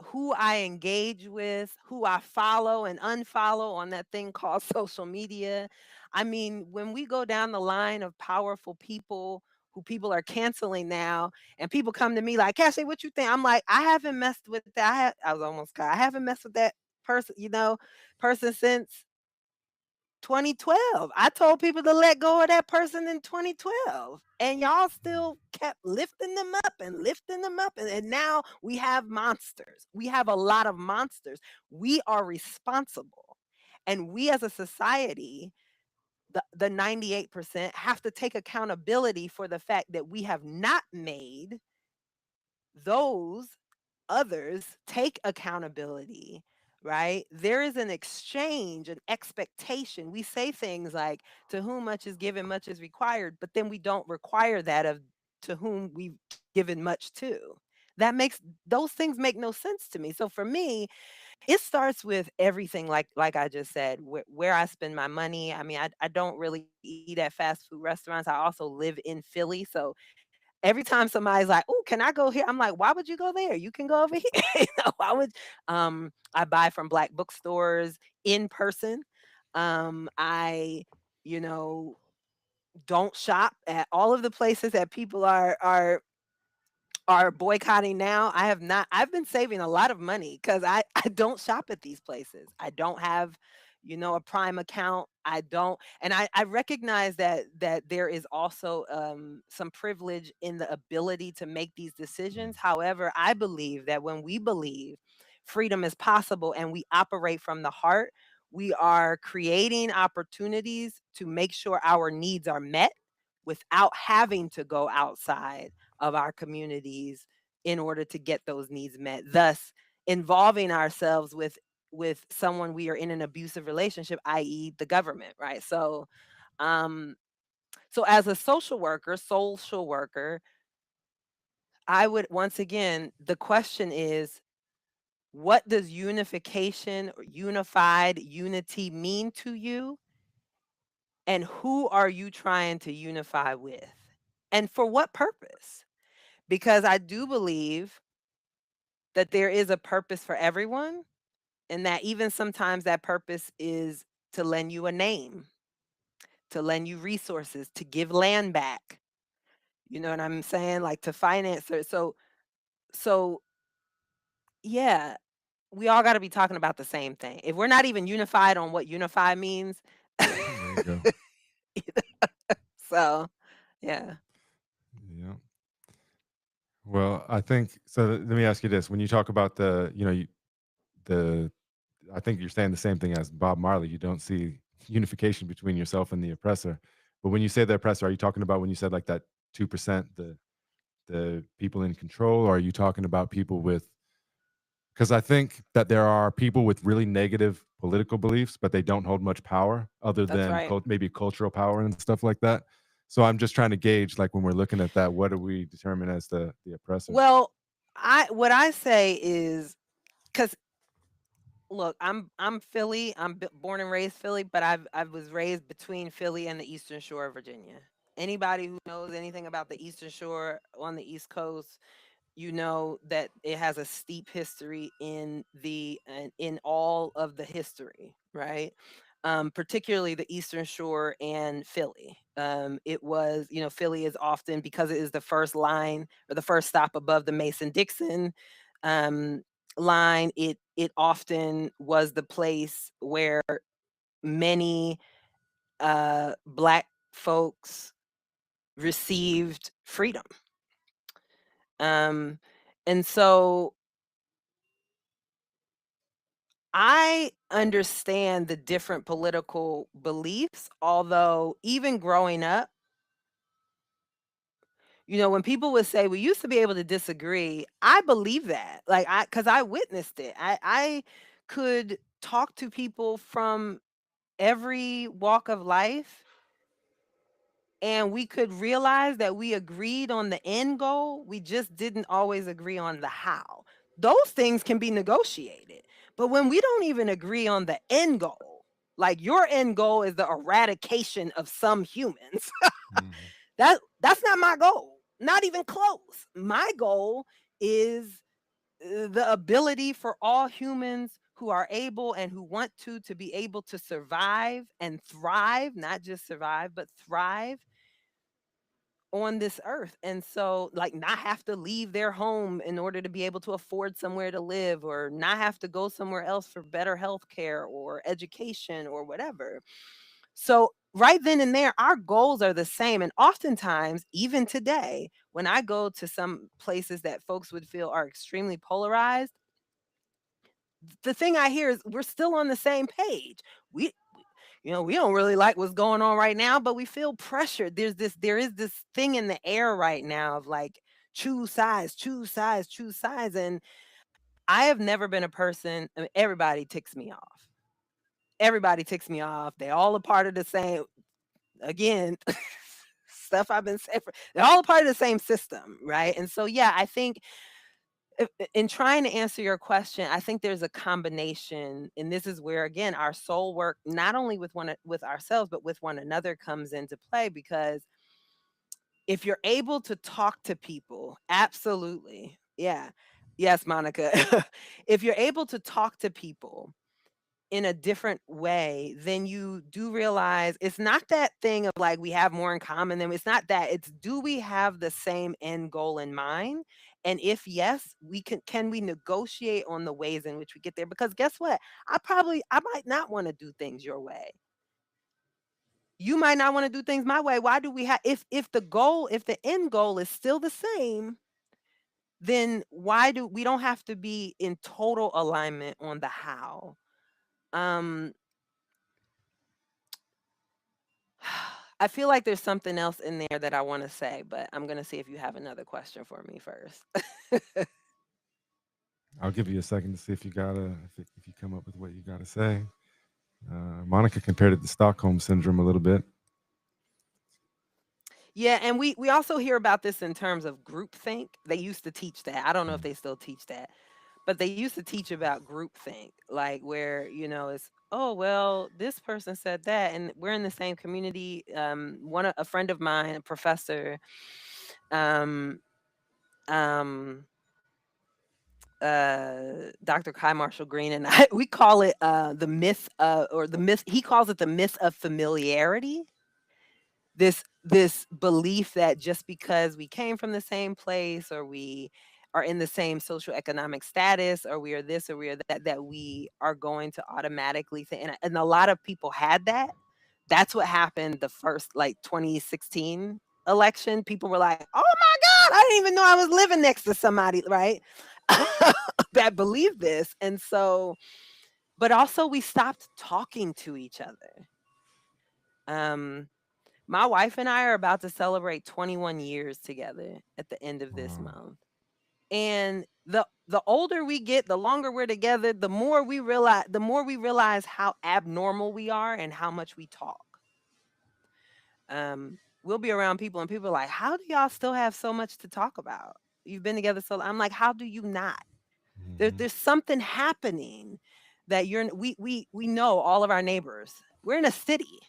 who I engage with, who I follow and unfollow on that thing called social media. I mean, when we go down the line of powerful people who people are canceling now, and people come to me like, Cassie, what you think? I'm like, I haven't messed with that. I was almost caught. I haven't messed with that person, person since 2012. I told people to let go of that person in 2012. And y'all still kept lifting them up and lifting them up. And now we have monsters. We have a lot of monsters. We are responsible. And we as a society, the 98% have to take accountability for the fact that we have not made those others take accountability, right? There is an exchange, an expectation. We say things like, to whom much is given, much is required, but then we don't require that of to whom we've given much to. That makes those things make no sense to me. So for me, it starts with everything like I just said, where I spend my money. I mean, I don't really eat at fast food restaurants. I also live in Philly. So every time somebody's like, "Oh, can I go here?" I'm like, "Why would you go there? You can go over here." Why would I buy from black bookstores in person. I, you know, don't shop at all of the places that people are boycotting now. I have not I've been saving a lot of money because I don't shop at these places. I don't have, a Prime account. I don't, and I recognize that there is also some privilege in the ability to make these Mm. decisions. However, I believe that when we believe freedom is possible and we operate from the heart, we are creating opportunities to make sure our needs are met without having to go outside of our communities in order to get those needs met, thus involving ourselves with someone we are in an abusive relationship, i.e. the government, right? Um so as a social worker, I would, once again, the question is, what does unification or unified unity mean to you, and who are you trying to unify with, and for what purpose? Because I do believe that there is a purpose for everyone, and that even sometimes that purpose is to lend you a name, to lend you resources, to give land back. You know what I'm saying? Like to finance it. So yeah, we all got to be talking about the same thing. If we're not even unified on what unify means, There you go. so yeah, Yeah. Well, I think so. Let me ask you this: when you talk about the, I think you're saying the same thing as Bob Marley. You don't see unification between yourself and the oppressor. But when you say the oppressor, are you talking about when you said like that 2%, the people in control, or are you talking about people with? Because I think that there are people with really negative political beliefs, but they don't hold much power other that's than right. maybe cultural power and stuff like that. So I'm just trying to gauge, like when we're looking at that, what do we determine as the oppressor? Well, I what I say is, because look, I'm Philly. I'm born and raised Philly, but I was raised between Philly and the Eastern Shore of Virginia. Anybody who knows anything about the Eastern Shore on the East Coast, you know that it has a steep history in all of the history, right? Particularly the Eastern Shore and Philly. It was, Philly is often, because it is the first line or the first stop above the Mason Dixon um, line. It often was the place where many black folks received freedom. Um, and so I understand the different political beliefs, although even growing up, when people would say we used to be able to disagree, I believe that. Like because I witnessed it. I could talk to people from every walk of life, and we could realize that we agreed on the end goal. We just didn't always agree on the how. Those things can be negotiated. But when we don't even agree on the end goal, like your end goal is the eradication of some humans, Mhm. that's not my goal. Not even close. My goal is the ability for all humans who are able and who want to be able to survive and thrive, not just survive, but thrive on this earth. And so, like, not have to leave their home in order to be able to afford somewhere to live, or not have to go somewhere else for better health care or education or whatever. So right then and there, our goals are the same. And oftentimes, even today, when I go to some places that folks would feel are extremely polarized, the thing I hear is we're still on the same page. We don't really like what's going on right now, but we feel pressured. There is this thing in the air right now of like choose sides, choose sides, choose sides. And I have never been a person, I mean, everybody ticks me off. Everybody ticks me off. They all a part of the same, again, stuff I've been saying. They're all a part of the same system, right? And so, yeah, I think in trying to answer your question, I think there's a combination, and this is where again our soul work, not only with ourselves, but with one another, comes into play. Because if you're able to talk to people, absolutely, yeah, yes, Monica, if you're able to talk to people in a different way, then you do realize it's not that thing of like we have more in common than it's not that. It's do we have the same end goal in mind? And if yes, we negotiate on the ways in which we get there? Because guess what? I might not want to do things your way. You might not want to do things my way. Why do we have if the end goal is still the same, then why do we don't have to be in total alignment on the how? Um I feel like there's something else in there that I want to say, but I'm going to see if you have another question for me first. I'll give you a second to see if you if you come up with what you gotta say. Monica compared it to Stockholm syndrome a little bit. Yeah, and we also hear about this in terms of groupthink. They used to teach that. I don't know if Mm. they still teach that, but they used to teach about groupthink, like where it's oh well, this person said that, and we're in the same community. A friend of mine, a professor, um, um, Dr. Kai Marshall Green and I, we call it the myth or the myth. He calls it the myth of familiarity. This belief that just because we came from the same place, or we are in the same social economic status, or we are this or we are that, that we are going to automatically think. And a lot of people had that. That's what happened the first like 2016 election. People were like, "Oh my God, I didn't even know I was living next to somebody," right? That believed this. And so, but also we stopped talking to each other. Um, my wife and I are about to celebrate 21 years together at the end of this Wow. month. And the older we get, the longer we're together, the more we realize how abnormal we are and how much we talk. We'll be around people and people are like, "How do y'all still have so much to talk about? You've been together so long." I'm like, "How do you not?" Hmm. There's something happening that we know all of our neighbors. We're in a city.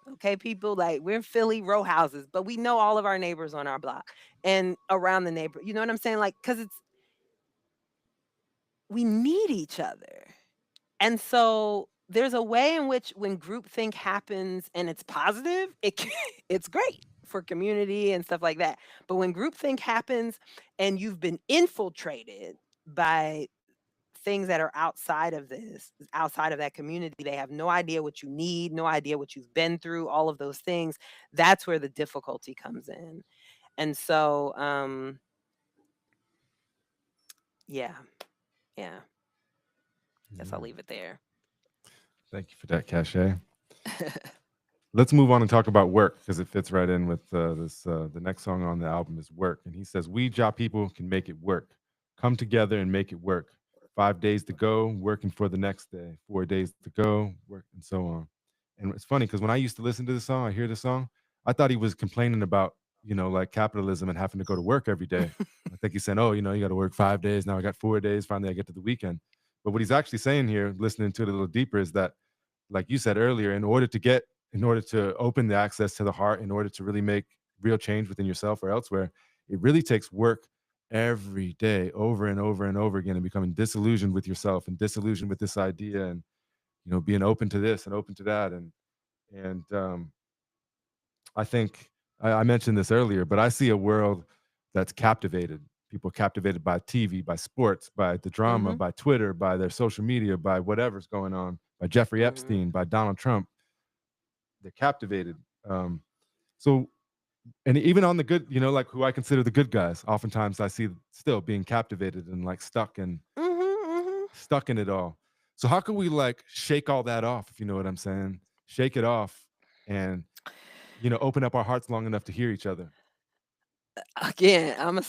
Okay, people, like we're in Philly row houses, but we know all of our neighbors on our block and around the neighbor. You know what I'm saying? Like, because we need each other. And so there's a way in which when groupthink happens and it's positive, it's great for community and stuff like that. But when groupthink happens and you've been infiltrated by things that are outside of that community, they have no idea what you need, no idea what you've been through, all of those things. That's where the difficulty comes in. And so, yeah, yeah, guess I'll Yeah. leave it there. Thank you for that, Cachet. Let's move on and talk about work because it fits right in with this. The next song on the album is "Work," and he says, "We job people can make it work. Come together and make it work. 5 days to go, working for the next day. 4 days to go, work, and so on." And it's funny because when I used to listen to this song, I hear this song, I thought he was complaining about like capitalism and having to go to work every day. I think he's saying, "Oh, you got to work 5 days. Now I got 4 days. Finally, I get to the weekend." But what he's actually saying here, listening to it a little deeper, is that, like you said earlier, in order to open the access to the heart, in order to really make real change within yourself or elsewhere, it really takes work every day, over and over and over again, and becoming disillusioned with yourself and disillusioned with this idea, and being open to this and open to that, and I think I mentioned this earlier, but I see a world that's captivated. People captivated by TV, by sports, by the drama, Mhm. by Twitter, by their social media, by whatever's going on, by Jeffrey Mhm. Epstein, by Donald Trump. they're captivated. Um, so and even on the good, like who I consider the good guys, oftentimes I see still being captivated and like Mhm, mhm. stuck in it all. So how can we like shake all that off, if you know what I'm saying? Shake it off and open up our hearts long enough to hear each other. Again, I'm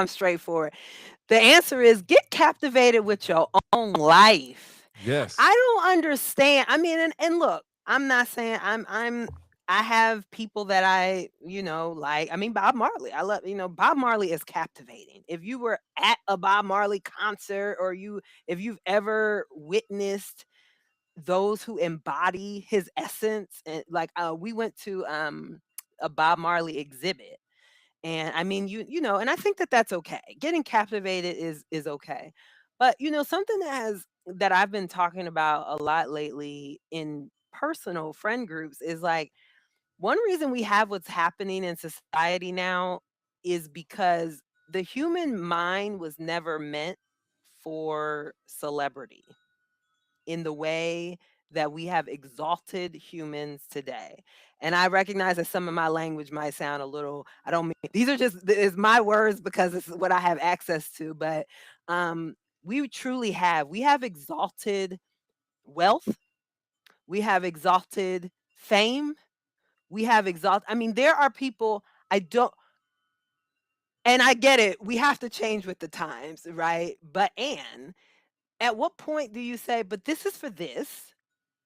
straightforward. The answer is get captivated with your own life. I Yes. don't understand. I mean, and look, I'm not saying I have people that like. I mean, Bob Marley. I love, Bob Marley is captivating. If you were at a Bob Marley concert or if you've ever witnessed those who embody his essence, and like we went to a Bob Marley exhibit, and I mean, and I think that that's okay. Getting captivated is okay. But something that I've been talking about a lot lately in personal friend groups is like one reason we have what's happening in society now is because the human mind was never meant for celebrity in the way that we have exalted humans today. And I recognize that some of my language might sound a little, I don't mean, these are just is my words because it's what I have access to, but um we have exalted wealth, we have exalted fame, we have exalted, I mean there are people I don't, and I get it, we have to change with the times, right? But at what point do you say, but this is for this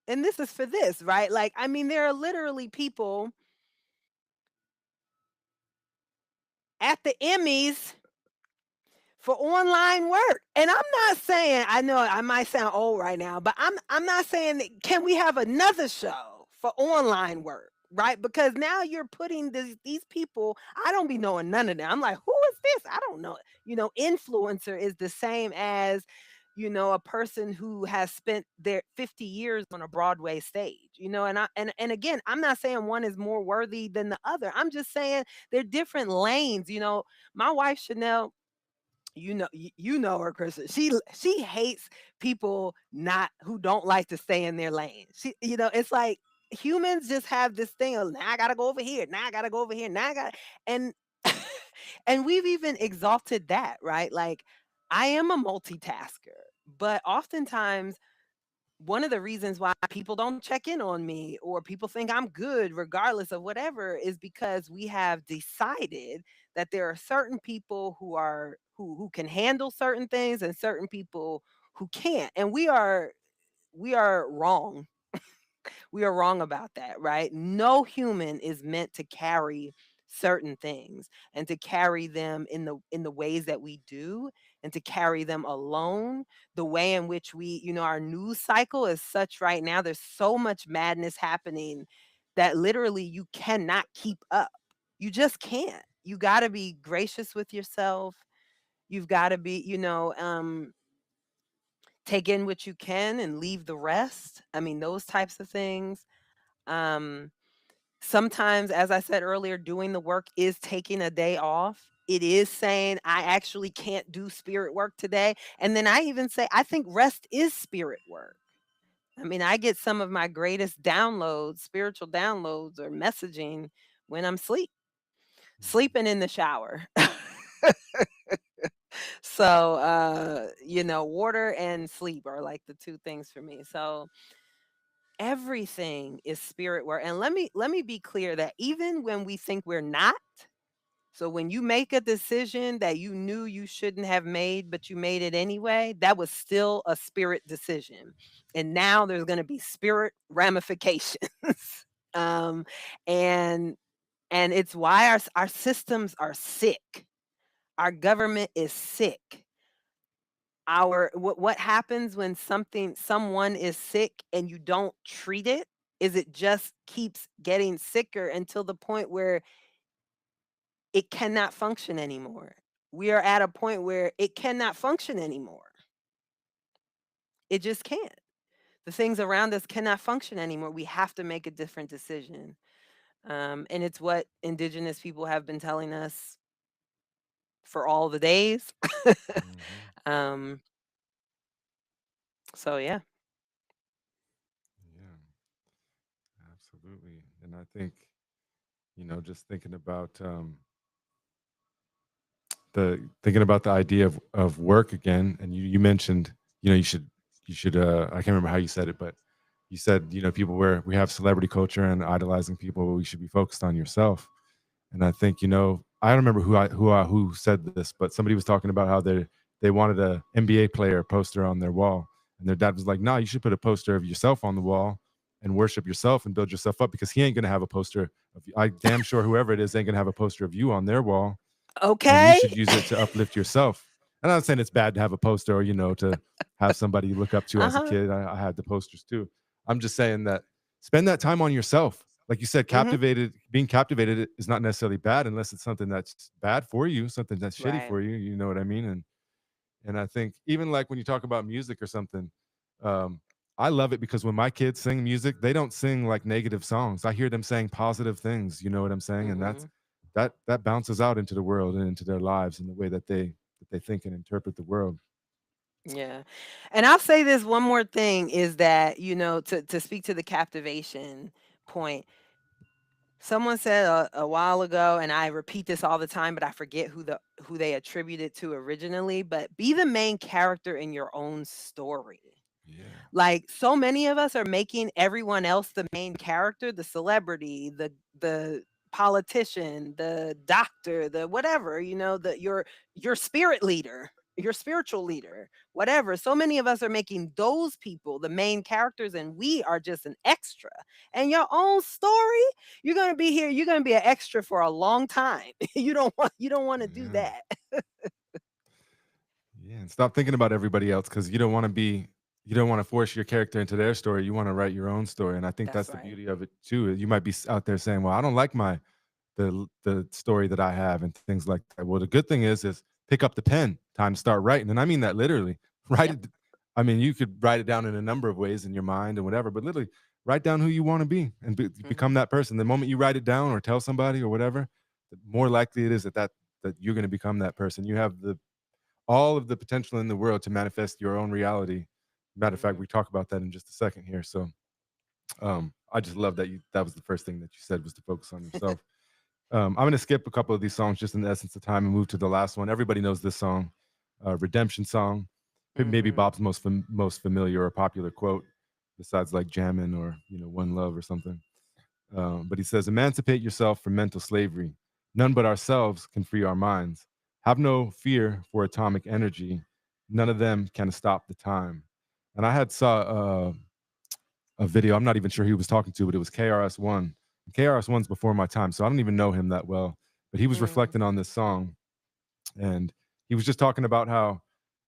and this is for this, right? Like, I mean, there are literally people at the Emmys for online work. And I'm not saying, I know I might sound old right now, but I'm not saying that, can we have another show for online work? Right? Because now you're putting these people, I don't be knowing none of them. I'm like, who is this? I don't know. Influencer is the same as, a person who has spent their 50 years on a Broadway stage, and again, I'm not saying one is more worthy than the other. I'm just saying they're different lanes. My wife Chanel, you know her, Krista. She hates people not who don't like to stay in their lane. It's like humans just have this thing of, now I gotta go over here, now I gotta go over here, now I got, and and we've even exalted that, right? Like I am a multitasker, but oftentimes one of the reasons why people don't check in on me or people think I'm good regardless of whatever is because we have decided that there are certain people who can handle certain things and certain people who can't. And we are wrong. We are wrong about that, right? No human is meant to carry certain things and to carry them in the ways that we do, and to carry them alone. The way in which our news cycle is such right now, there's so much madness happening that literally you cannot keep up. You just can't. You got to be gracious with yourself. You've got to be, take in what you can and leave the rest. I mean, those types of things. um Sometimes, as I said earlier, doing the work is taking a day off. It is saying, I actually can't do spirit work today. And then I even say, I think rest is spirit work. I mean, I get some of my greatest downloads, spiritual downloads or messaging when I'm Mhm. sleeping in the shower. So, water and sleep are like the two things for me. So, everything is spirit work. And let me be clear that even when we think we're not, so when you make a decision that you knew you shouldn't have made, but you made it anyway, that was still a spirit decision. And now there's going to be spirit ramifications. um, and and it's why our systems are sick. Our government is sick. What happens when someone is sick and you don't treat it is it just keeps getting sicker until the point where it cannot function anymore. We are at a point where it cannot function anymore. It just can't. The things around us cannot function anymore. We have to make a different decision. And it's what indigenous people have been telling us for all the days. Mhm. um, so yeah. Yeah. Absolutely. And I think, just thinking about the idea of work again, and you mentioned, you should I can't remember how you said it, but you said, people where we have celebrity culture and idolizing people, but we should be focused on yourself. And I think, I don't remember who said this, but somebody was talking about how they wanted a NBA player poster on their wall, and their dad was like, "No, you should put a poster of yourself on the wall and worship yourself and build yourself up, because he ain't gonna have a poster of you. I damn sure whoever it is ain't gonna have a poster of you on their wall, and you Okay. should use it to uplift yourself." And I'm not saying it's bad to have a poster, or to have somebody you look up to as a Uh-huh. kid. I had the posters too. I'm just saying that spend that time on yourself. Like you said, Mhm. being captivated is not necessarily bad unless it's something that's bad for you, something that's shitty Right. for you. You know what I mean? And I think even like when you talk about music or something, um, I love it because when my kids sing music, they don't sing like negative songs. I hear them saying positive things. You know what I'm saying? And Mhm. that bounces out into the world and into their lives in the way that they think and interpret the world. Yeah. And I'll say this one more thing is that, to speak to the captivation point, someone said a while ago, and I repeat this all the time, but I forget who they attribute it to originally, but be the main character in your own story. Yeah. Like, so many of us are making everyone else the main character, the celebrity, the politician, the doctor, the whatever, your spirit leader, your spiritual leader, whatever. So many of us are making those people the main characters, and we are just an extra. And your own story, you're going to be here, you're going to be an extra for a long time. You don't want to do Yeah. that. Yeah, and stop thinking about everybody else, because you don't want to force your character into their story. You want to write your own story, and I think That's that's the right. beauty of it too. You might be out there saying, "Well, I don't like the story that I have," and things like that. Well, the good thing is pick up the pen, time to start writing, and I mean that literally. Write Yep. it. I mean, you could write it down in a number of ways in your mind and whatever, but literally write down who you want to be and become Mhm. that person. The moment you write it down or tell somebody or whatever, the more likely it is that you're going to become that person. You have the all of the potential in the world to manifest your own reality. Matter of fact, Mhm. we talk about that in just a second here. So I just love that was the first thing that you said, was to focus on yourself. I'm gonna skip a couple of these songs just in the essence of time and move to the last one. Everybody knows this song, "Redemption Song." Maybe Mhm. Bob's most familiar or popular quote, besides like "Jammin'" or "One Love" or something. But he says, "Emancipate yourself from mental slavery. None but ourselves can free our minds. Have no fear for atomic energy. None of them can stop the time." And I had saw a video. I'm not even sure who he was talking to, but it was KRS-One. KRS-One's before my time, so I don't even know him that well. But he was Mm. reflecting on this song, and he was just talking about how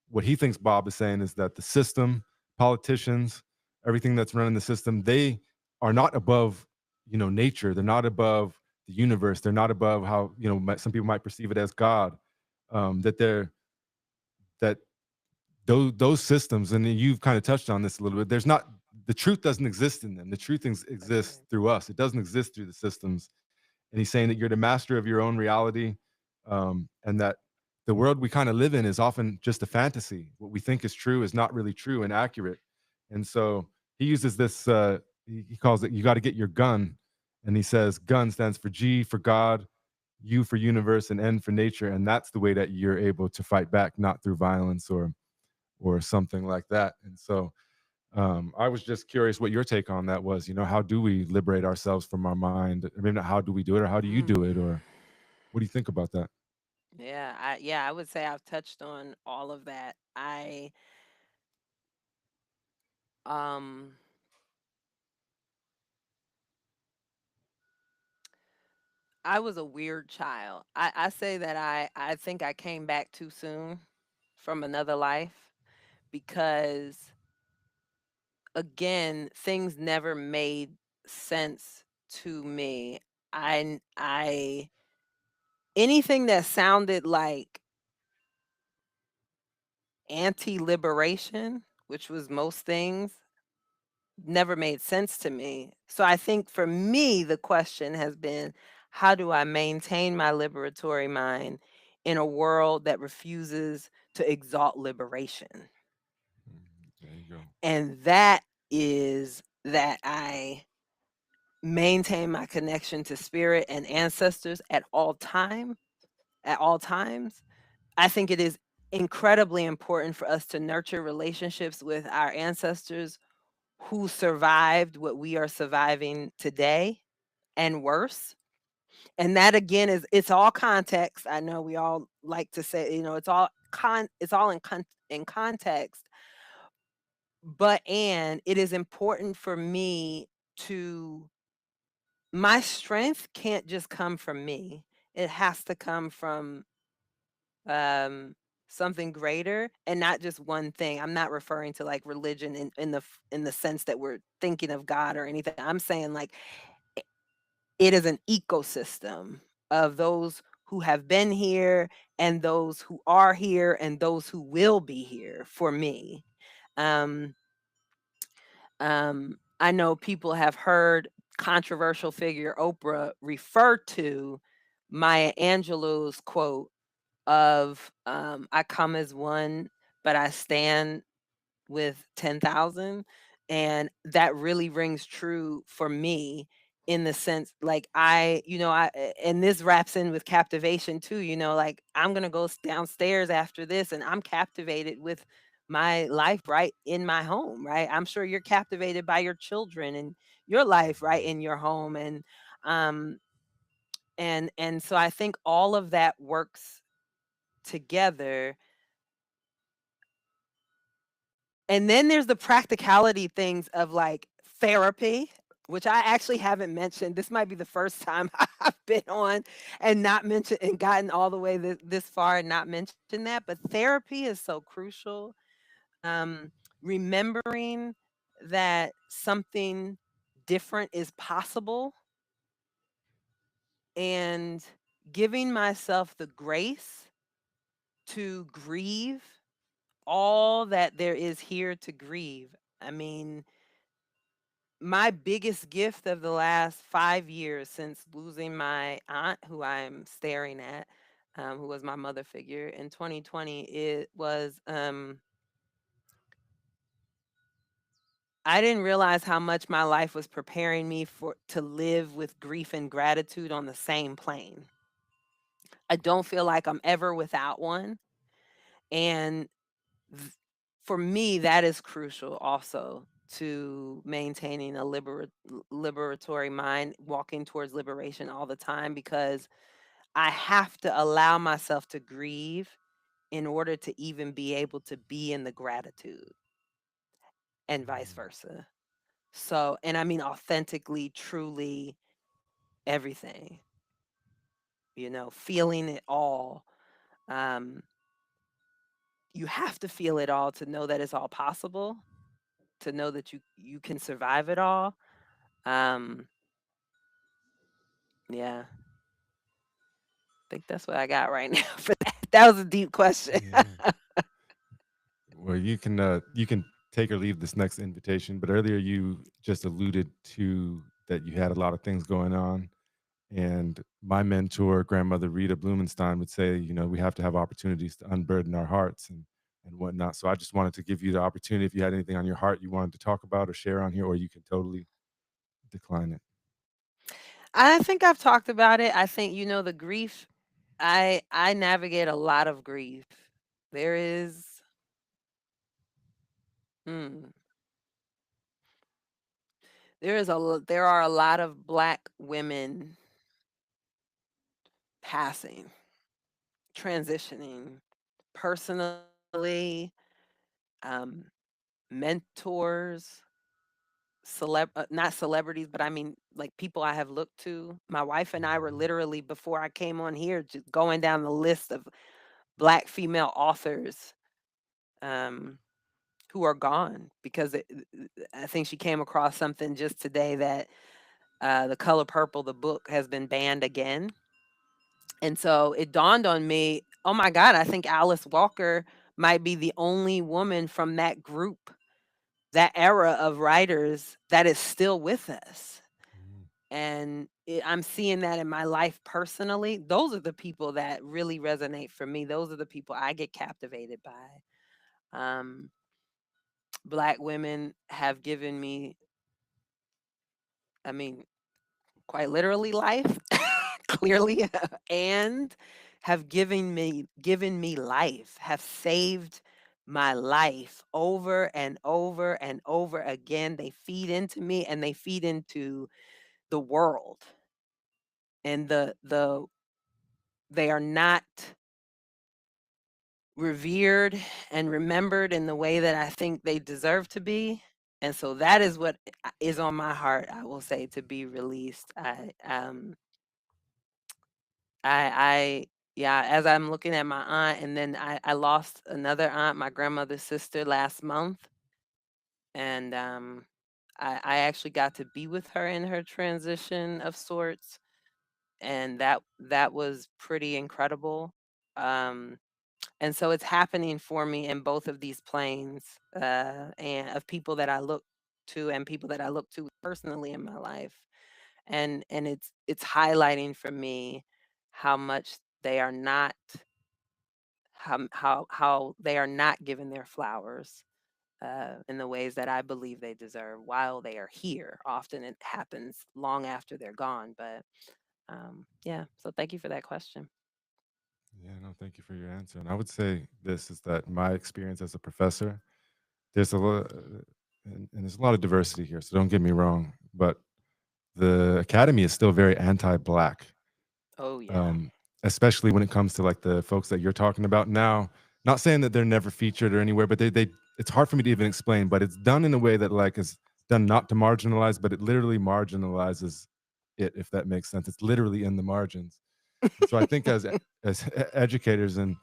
what he thinks Bob is saying is that the system, politicians, everything that's running the system, they are not above, nature. They're not above the universe. They're not above how some people might perceive it as God. That that those systems, and you've kind of touched on this a little bit. There's not the truth doesn't exist in them. The truth That's exists right. through us. It doesn't exist through the systems. And he's saying that you're the master of your own reality, and that the world we kind of live in is often just a fantasy. What we think is true is not really true and accurate. And so he uses this. He calls it, "You got to get your gun," and he says, "Gun stands for G for God, U for universe, and N for nature." And that's the way that you're able to fight back, not through violence or something like that. And so I was just curious what your take on that was. How do we liberate ourselves from our mind? I mean, how do we do it, or how do you do Mm. it, or what do you think about that? Yeah, I would say I've touched on all of that. Um I was a weird child. I say that I think I came back too soon from another life because, again, things never made sense to me. I anything that sounded like anti-liberation, which was most things, never made sense to me. So I think for me, the question has been, how do I maintain my liberatory mind in a world that refuses to exalt liberation? There you go. And that is that I maintain my connection to spirit and ancestors at all times. I think it is incredibly important for us to nurture relationships with our ancestors who survived what we are surviving today and worse. And that again is it's all context. I know we all like to say, it's all in context, but and it is important for me to my strength can't just come from me. It has to come from um something greater and not just one thing. I'm not referring to like religion in the sense that we're thinking of God or anything. I'm saying like i- it is an ecosystem of those who have been here and those who are here and those who will be here for me. Um I know people have heard controversial figure Oprah refer to Maya Angelou's quote of I come as one, but I stand with 10,000. And that really rings true for me in the sense like and this wraps in with captivation too, like I'm going to go downstairs after this and I'm captivated with my life right in my home, right? I'm sure you're captivated by your children and your life right in your home um and so I think all of that works together. And then there's the practicality things of like therapy, which I actually haven't mentioned. This might be the first time I've been on and not mentioned and gotten all the way this far and not mentioned that. But therapy is so crucial. Um, Remembering that something different is possible and giving myself the grace to grieve all that there is here to grieve. I mean, my biggest gift of the last 5 years since losing my aunt, who I'm staring at, who was my mother figure in 2020, it was I didn't realize how much my life was preparing me for to live with grief and gratitude on the same plane. I don't feel like I'm ever without one, and th- for me, that is crucial also to maintaining a liberatory mind, walking towards liberation all the time, because I have to allow myself to grieve in order to even be able to be in the gratitude and vice Mhm. versa. So, and I mean authentically, truly everything, feeling it all. Um, you have to feel it all to know that it's all possible, to know that you can survive it all. Um, yeah, I think that's what I got right now for that. That was a deep question. Yeah. Well, you can take or leave this next invitation, but earlier you just alluded to that you had a lot of things going on. And my mentor, grandmother Rita Blumenstein, would say, we have to have opportunities to unburden our hearts and whatnot. So I just wanted to give you the opportunity if you had anything on your heart you wanted to talk about or share on here, or you can totally decline it. I think I've talked about it. I think the grief. I navigate a lot of grief. There is, hmm, there are a lot of black women passing, transitioning, personally, um, mentors, not celebrities, but I mean like people I have looked to. My wife and I were Mhm. literally before I came on here just going down the list of black female authors um, who are gone because I think she came across something just today that The Color Purple, the book, has been banned again. And so it dawned on me, oh my God, I think Alice Walker might be the only woman from that group, that era of writers that is still with us. Mhm. And I'm seeing that in my life personally. Those are the people that really resonate for me. Those are the people I get captivated by. Um, Black women have given me, I mean, quite literally life, clearly, and have given me life, have saved my life over and over and over again. They feed into me and they feed into the world. And they are not revered and remembered in the way that I think they deserve to be. And so that is what is on my heart, I will say, to be released. I yeah, as I'm looking at my aunt, and then I lost another aunt, my grandmother's sister, last month. And I actually got to be with her in her transition of sorts. And that was pretty incredible. Um And so it's happening for me in both of these planes, and of people that I look to and people that I look to personally in my life. And it's highlighting for me how much they are not how they are not given their flowers in the ways that I believe they deserve while they are here. Often it happens long after they're gone, but yeah. So thank you for that question. Yeah, no, thank you for your answer. And I would say this is that my experience as a professor, there's a lot, and there's a lot of diversity here. So don't get me wrong, but the academy is still very anti-black. Oh yeah. um, Especially when it comes to like the folks that you're talking about now. Not saying that they're never featured or anywhere, but they it's hard for me to even explain. But it's done in a way that like is done not to marginalize, but it literally marginalizes it, if that makes sense. It's literally in the margins. And so I think as educators and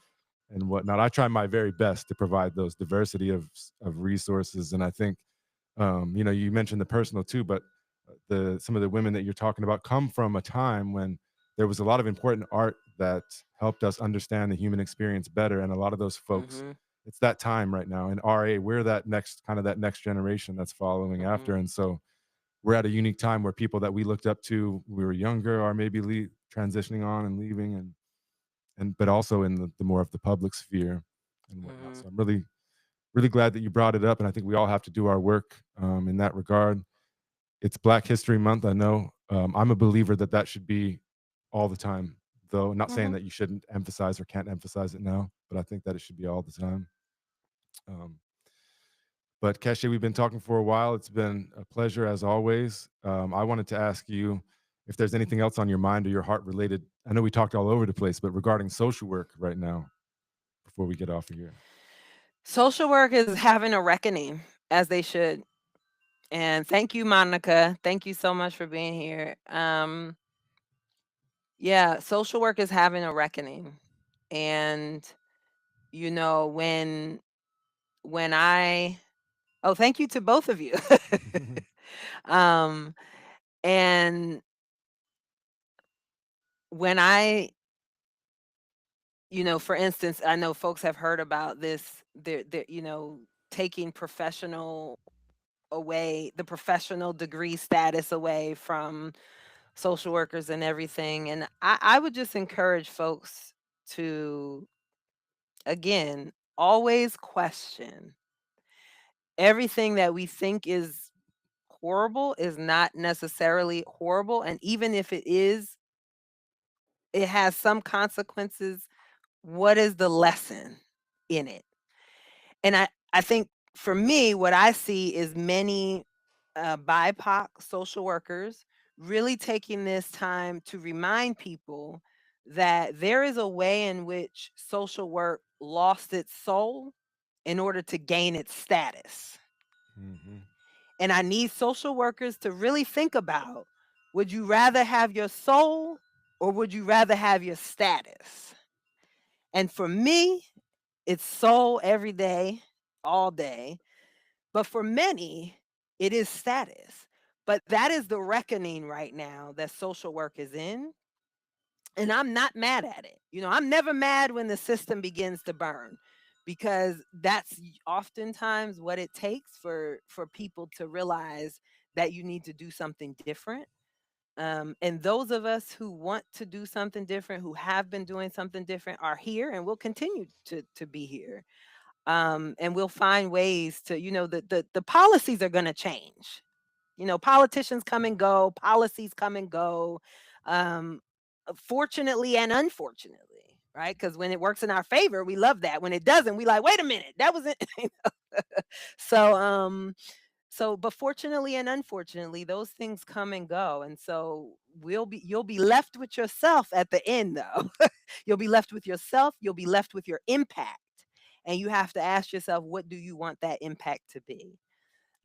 whatnot, I try my very best to provide those diversity of resources. And I think you know, you mentioned the personal too, but the some of the women that you're talking about come from a time when there was a lot of important art that helped us understand the human experience better. And a lot of those folks, Mhm. it's that time right now. In RA, we're that next kind of that next generation that's following after. Mhm. And so we're at a unique time where people that we looked up to when we were younger are maybe transitioning on and leaving, and but also in the more of the public sphere and whatnot. Mhm. So I'm really glad that you brought it up, and I think we all have to do our work in that regard. It's Black History Month. I know. I'm a believer that that should be all the time, though. Not saying Mhm. that you shouldn't emphasize or can't emphasize it now, but I think that it should be all the time. Um, but Keshe, we've been talking for a while. It's been a pleasure as always. I wanted to ask you if there's anything else on your mind or your heart related. I know we talked all over the place, but regarding social work right now, before we get off of here. Social work is having a reckoning, as they should. And thank you, Monica. Thank you so much for being here. Yeah, social work is having a reckoning. And you know, when I oh, thank you to both of you. um, and when for instance, I know folks have heard about this, taking the professional degree status away from social workers and everything. And I would just encourage folks to, again, always question everything that we think is horrible is not necessarily horrible. And even if it is, it has some consequences. What is the lesson in it? And I think for me, what I see is many BIPOC social workers really taking this time to remind people that there is a way in which social work lost its soul in order to gain its status. Hmm. And I need social workers to really think about, would you rather have your soul or would you rather have your status? And for me, it's soul every day, all day. But for many, it is status. But that is the reckoning right now that social work is in. And I'm not mad at it. I'm never mad when the system begins to burn, because that's oftentimes what it takes for people to realize that you need to do something different. And those of us who want to do something different, who have been doing something different, are here and will continue to be here. And we'll find ways to, the policies are going to change. Politicians come and go, policies come and go, um, fortunately and unfortunately, right? Because when it works in our favor, we love that. When it doesn't, we like, wait a minute, that wasn't. So, but fortunately and unfortunately, those things come and go, and so you'll be left with yourself at the end, though. You'll be left with yourself. You'll be left with your impact, and you have to ask yourself, what do you want that impact to be?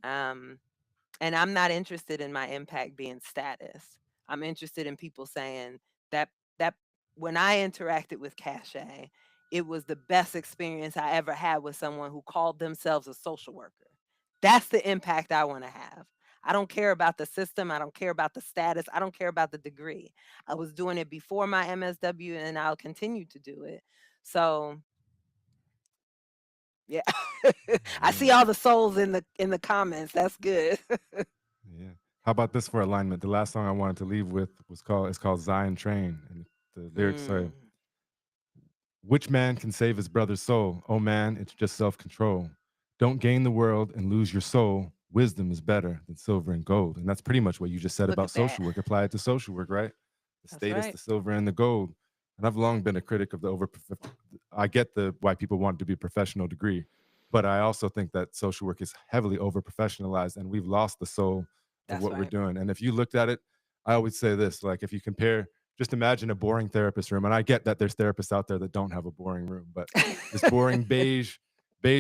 Um, and I'm not interested in my impact being status. I'm interested in people saying that that when I interacted with Cache, it was the best experience I ever had with someone who called themselves a social worker. That's the impact I want to have. I don't care about the system. I don't care about the status. I don't care about the degree. I was doing it before my MSW and I'll continue to do it. So, yeah. I Yeah, see all the souls in the comments. That's good. yeah. How about this for alignment? The last song I wanted to leave with it's called Zion Train, and the lyrics say, Mm. "Which man can save his brother's soul? Oh man, it's just self-control. Don't gain the world and lose your soul. Wisdom is better than silver and gold." And that's pretty much what you just said Look about at that. social work. Apply it to social work, right? The That's status, right. the silver, and the gold. And I've long been a critic of the over. I get the why people want it to be a professional degree, but I also think that social work is heavily over professionalized, and we've lost the soul of That's what we're right. doing. And if you looked at it, I always say this: like if you compare, just imagine a boring therapist room, and I get that there's therapists out there that don't have a boring room, but this boring beige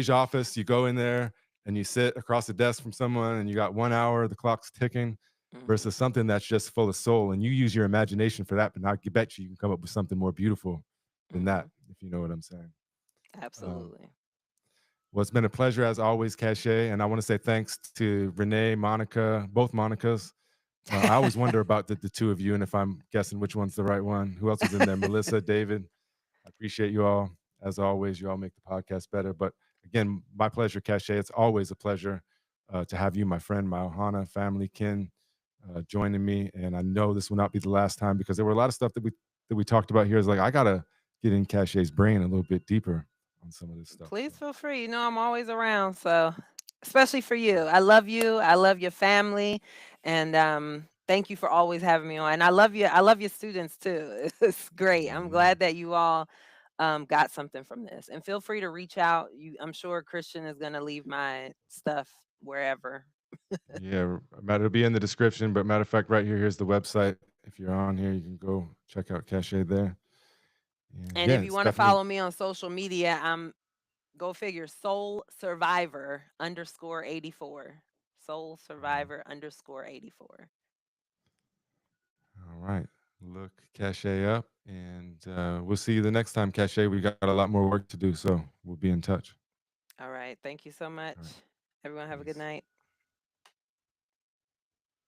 office, you go in there and you sit across the desk from someone, and you got 1 hour, the clock's ticking, versus Mhm. something that's just full of soul, and you use your imagination for that. But I bet you can come up with something more beautiful than that, Mhm. if you know what I'm saying. Um, Absolutely. well, it's been a pleasure as always, Cache, and I want to say thanks to Renee, Monica, both Monicas. I always wonder about the two of you, and if I'm guessing which one's the right one. Who else was in there? Melissa, David. I appreciate you all. As always, you all make the podcast better. But again, my pleasure, Cache. It's always a pleasure to have you, my friend, my Ohana family, kin, joining me. And I know this will not be the last time, because there were a lot of stuff that we talked about here. Is like I gotta get in Cache's brain a little bit deeper on some of this stuff. Please So feel free. I'm always around. So, especially for you. I love you. I love your family. And thank you for always having me on. And I love you. I love your students too. It's great. I'm yeah, glad that you all got something from this. And feel free to reach out. I'm sure Christian is going to leave my stuff wherever. yeah. It'll be in the description. But matter of fact, right here, here's the website. If you're on here, you can go check out Cache there. And And yeah, if you it's want to definitely follow me on social media, go figure Soul Survivor underscore 84. Soul Survivor underscore 84. all right. Look Cache up, and we'll see you the next time, Cache. We got a lot more work to do, so we'll be in touch. All right. Thank you so much. All right. Everyone have a good Peace. night.